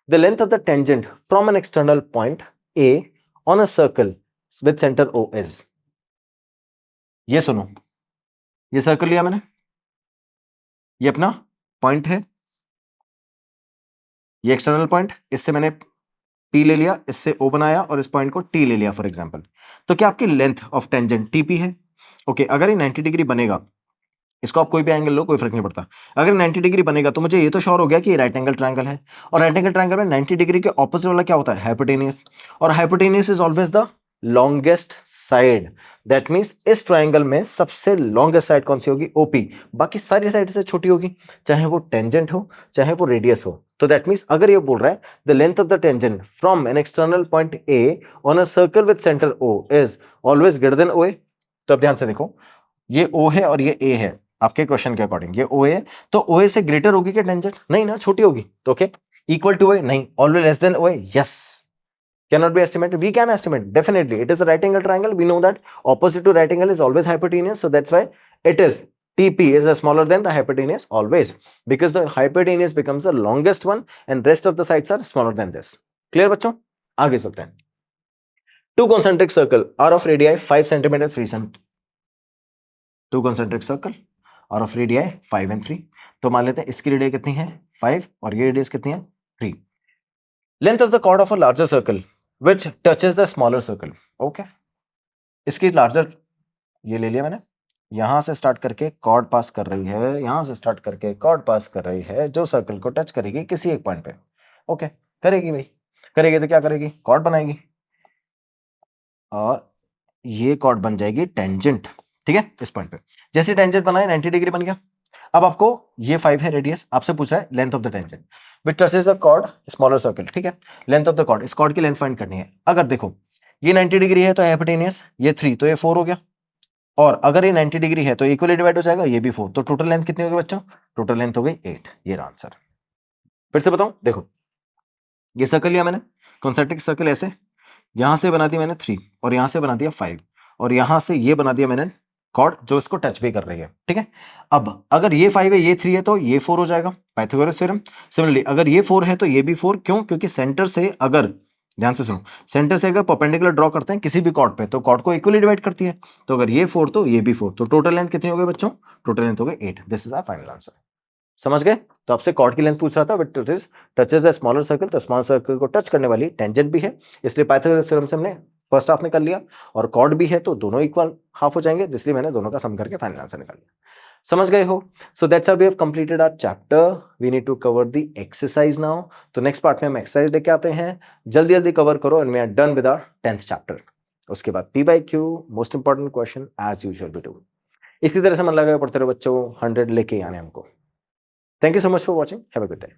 The length of the tangent from an external point A on a circle with centre O is, ये सुनो, ये सर्कल लिया मैंने, ये अपना पॉइंट है, ये एक्सटर्नल पॉइंट, इससे मैंने P ले लिया, इससे O बनाया और इस पॉइंट को T ले लिया फॉर एग्जांपल। तो क्या आपकी लेंथ ऑफ टेंजेंट TP है? ओके, अगर ये 90 डिग्री बनेगा, इसको आप कोई भी एंगल लो, कोई फर्क नहीं पड़ता, अगर 90 डिग्री बनेगा तो मुझे ये तो श्योर हो गया कि ये राइट एंगल ट्रायंगल है, और राइट एंगल ट्रायंगल में 90 डिग्री के ऑपोजिट वाला क्या होता है? हाइपोटेनियस, और hypotenuse is always the longest side. That means इस ट्रायंगल में सबसे लॉन्गेस्ट साइड कौन सी होगी? OP। बाकी सारी साइड से छोटी होगी, चाहे वो टेंजेंट हो चाहे वो रेडियस हो। तो दैट मींस अगर ये बोल रहा है the length of the tangent from an external point A on a circle with centre O is always greater than OA। तो अब ध्यान से देखो, ये O है और ये A है, आपके क्वेश्चन के अकॉर्डिंग ये OA है, तो OA से ग्रेटर होगी क्या टेंजेंट? नहीं ना, छोटी होगी। तो ओके, इक्वल टू OA? नहीं, always less than OA? Yes. Cannot be estimated? We can estimate, definitely. It is a right angle triangle. We know that opposite to right angle is always hypotenuse, so that's why it is TP is smaller than the hypotenuse always, because the hypotenuse becomes the longest one and rest of the sides are smaller than this. Clear बच्चों? आगे चलते हैं। Two concentric circle are of radii 5 cm 3 cm. Two concentric circle are of radii 5 and 3. तो मान लेते हैं इसकी रेडियस कितनी है? 5, और ये रेडियस कितनी है? 3. Length of the chord of a larger circle which touches the smaller circle. Okay. इसकी लार्जर ये ले लिया मैंने, यहां से स्टार्ट करके कॉर्ड पास कर रही है, यहां से स्टार्ट करके कॉर्ड पास कर रही है, जो सर्कल को टच करेगी किसी एक पॉइंट पे। ओके, करेगी भाई, करेगी तो क्या करेगी? कॉर्ड बनाएगी, और ये कॉर्ड बन जाएगी टेंजेंट। ठीक है, इस पॉइंट पे जैसे टेंजेंट बनाए 90 डिग्री बन गया। अब आपको ये 5 है रेडियस, आपसे पूछ रहा है length of the tangent which touches the chord smaller circle. ठीक है, लेंथ ऑफ द कॉर्ड, इस कॉर्ड की लेंथ फाइंड करनी है। अगर देखो ये 90 डिग्री है तो हाइपोटेनियस, ये 3 तो ये 4 हो गया, और अगर ये 90 डिग्री है तो इक्वली डिवाइड हो जाएगा, ये भी 4, तो टोटल लेंथ कितनी होगी बच्चों? टोटल लेंथ हो गई 8। ये रहा आंसर। फिर से बताऊं, देखो ये सर्कल लिया मैंने, कॉन्सेंट्रिक सर्कल, ऐसे यहां से बना दिया मैंने 3, और यहां से बना दिया 5, और यहां से ये बना दिया मैंने कॉर्ड जो इसको टच भी कर रही है। ठीक है, अब अगर ये 5 है ये 3 है तो ये 4 हो जाएगा, पाइथागोरस थ्योरम। सिमिलरली अगर ये 4 है तो ये भी 4, क्यों? क्योंकि सेंटर से अगर, ध्यान से सुनो, सेंटर से अगर परपेंडिकुलर ड्रॉ करते हैं किसी भी कॉर्ड पे तो कॉर्ड को इक्वली डिवाइड करती है, तो अगर ये 4 तो ये भी 4, तो टोटल लेंथ कितनी हो गई बच्चों? टोटल लेंथ हो गई 8। This is our final answer. समझ गए? तो आपसे कॉर्ड की लेंथ पूछ रहा था, but it is touches the smaller circle, तो स्मॉलर सर्कल को टच करने वाली टेंजेंट भी है, इसलिए पाइथागोरस थ्योरम से हमने फर्स्ट हाफ निकाल लिया, और कॉर्ड भी है तो दोनों इक्वल हाफ हो जाएंगे, इसलिए मैंने दोनों का सम करके फाइनल आंसर निकाल लिया। समझ गए हो? So that's how we have completed our chapter. We need to cover the exercise now. तो नेक्स्ट पार्ट में हम एक्सरसाइज लेके आते हैं, जल्दी जल्दी कवर करो, and we are done with our 10th chapter. उसके बाद PYQ, most important question as usual we do. इसी तरह से मन लगा पढ़ते रहो बच्चों, 100 लेके आने हमको। Thank you so much for watching, have a good day.